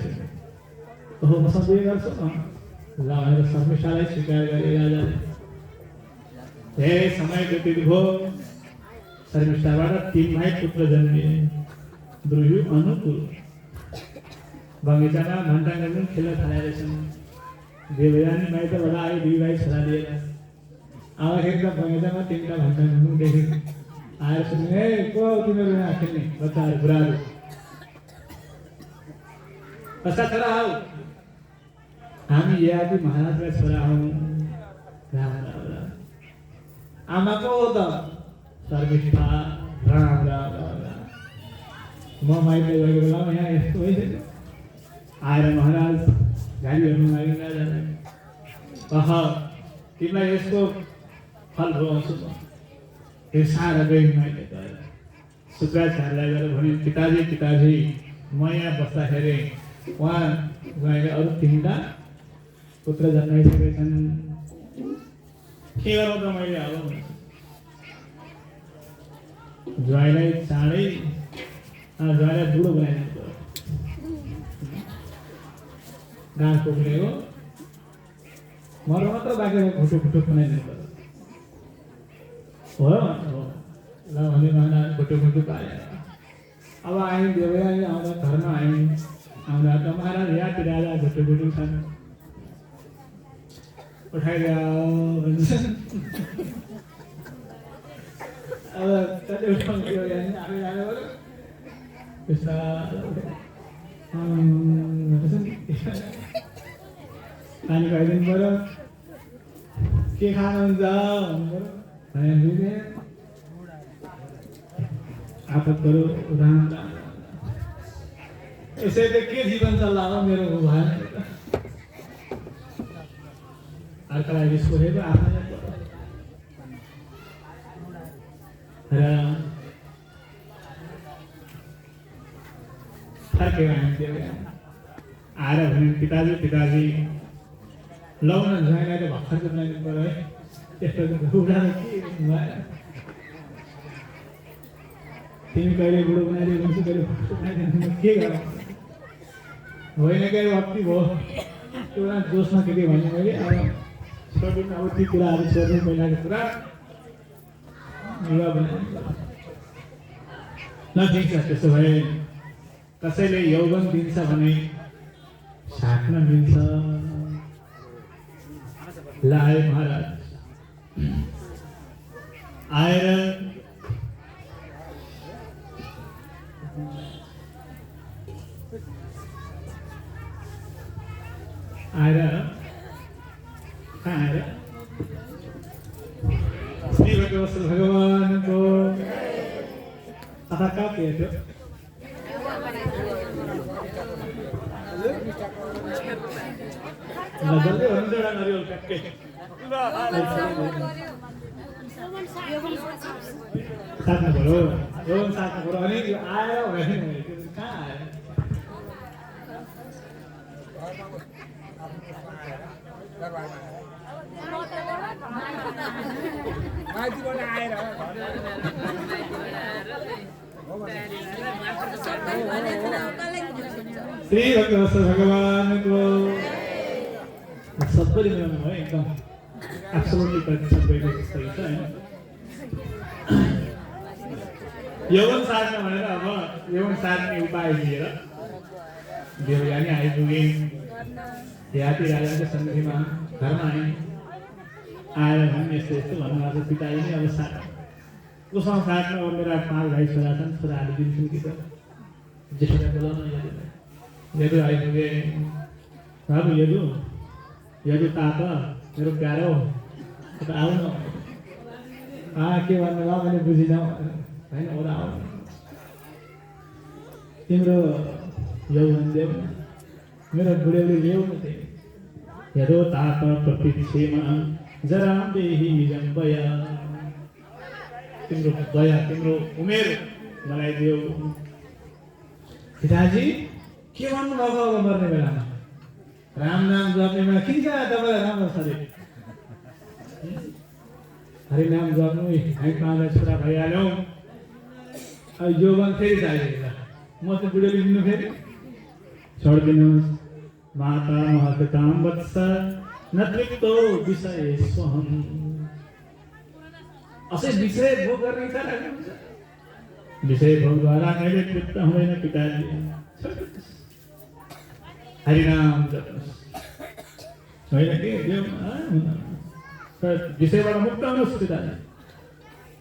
Speaker 1: ओहो मसँग बिहे गर्छ ल भनेर शर्मिष्ठालाई स्वीकार गरे राजाले। धेरै समय व्यतीत भयो। शर्मिष्ठाबाट 3 भाइ पुत्र जन्मिए। दुर्यु अनुकूल बगैँचामा घन्टाघन्टा खेल्न थालेका छन्। देवयानी माइतबाट आयो 2 भाइ छोरा लिएर। आउँदाखेरि त बगैँचामा 3टा घन्टाघन्टा देखे। आएर सुन्ने ए को तिमीहरू यहाँ खेल्ने बच्चाहरू बुढाहरू कस्ता छोरा हौ? हामी ययाति महाराजका छोरा हौ। राम राम राम। आमा को हो त? शर्मिष्ठा। राम राम राम। म माइती गएको बेलामा यहाँ यस्तो भइसक्यो आएर महाराज गाडीहरू मागिँदा जाँदा तिमीलाई यसको फल भोगाउँछु म त्यो सारा गई माइती गएर शुक्राचार्यलाई गएर भने पिताजी म यहाँ बस्दाखेरि उहाँ गएर अरू 3टा पुत्र जन्माइसकेका छन् के गरौँ त मैले अब ज्वाइँलाई चाँडै ज्वाइँलाई बुढो बनाइदिनु पर्यो गाँठ पुग्नेको मर मात्र बाँकी खुट्टो बनाइदिनु पर्यो हो ल भने महाराज खुट्टो पाएर अब आयौँ देवयानी आउँदा घरमा आयौँ आउँदा त महाराज यहाँ राजा खुट्टो छन् उठाइदियो भन्छ अब कति उठाउनु त्यो आफै जानु पर्यो त्यस्ता पानी खुवाइदिनु पर्यो के खानुहुन्छ भन्नु पर्यो आफतहरू राम यसै त के जीवन चल्ला हो मेरो भएन अर्कालाई रिस खोजेको आफ्नै र फर्केर आइन्थ्यो आएर भने पिताजी लाउन ज्वाइँलाई त भर्खर बनाइदिनु पर्यो है त्यस्तो बुढाले के भएर तिमी कहिले बुढो बनाइदिएको हुन्छ कहिले भक्ति बनाइदिनु के गरौँ होइन कहिले भक्ति भयो त्यो जोसमा के भने मैले अब छोडिदिनु अब ती कुराहरू छोड्नु पहिलाको कुरा युवा बनाइदिनु ल ठिक छ त्यसो भए कसैले यौवन दिन्छ भने साट्न मिल्छ ल आए महाराज आएर श्री भगवान को कथा का थियो जल्दी भन्नु एउटा नरिवल ट्याक्कै साट्नु पर्यो यौवन साट्नु पर्यो अनि यो आएर होइन कहाँ आयो श्री भगवान को सबैले मिलाउनु भयो एकदम एब्सोल्युटली प्रतिशत गइरहेको सही छ हैन यौवन साट्न भनेर अब यौवन साट्ने उपाय लिएर देवयानी आइपुगे याति राजाको सन्धिमा घरमा आएर भने यस्तो भन्नुभएको पिताजी नै अब साट उसँग साट्न अब मेरा 5 भाइ छोरा छन् छोराहरू दिन्छन् कि त जेठोलाई बोलाउन यदु आइपुगे बाबु यदु ताता मेरो प्यारो आउनु के भन्नु भयो मैले बुझिनँ होइन ओरा आउनु तिम्रो यौवन देव मेरो बुढेले ल्याउनु थियो यदो ताता प्रतीक्षेमा जरा देही जम्बया तिम्रो उमेर मलाई देऊ पिताजी के भन्नु भएको अब मर्ने बेलामा राम नाम जप्ने बेला किन तपाईँलाई राम्रो शरीर हरि नाम जप्नु हामी 5 छोरा भइहाल्यौँ अब यौवन फेरि चाहिएको म त बुढेली दिनु फेरि छोडिदिनुहोस् माता महत्काम वत्स नतृप्तो विषय स्वहम असै विषय भोग गर्ने इच्छा लाग्नुहुन्छ विषय भोगद्वारा मैले तृप्त हुँदैन पिताजी हरिनाम जप्नुहोस् होइन के विषयबाट मुक्त हुनुहोस् पिताजी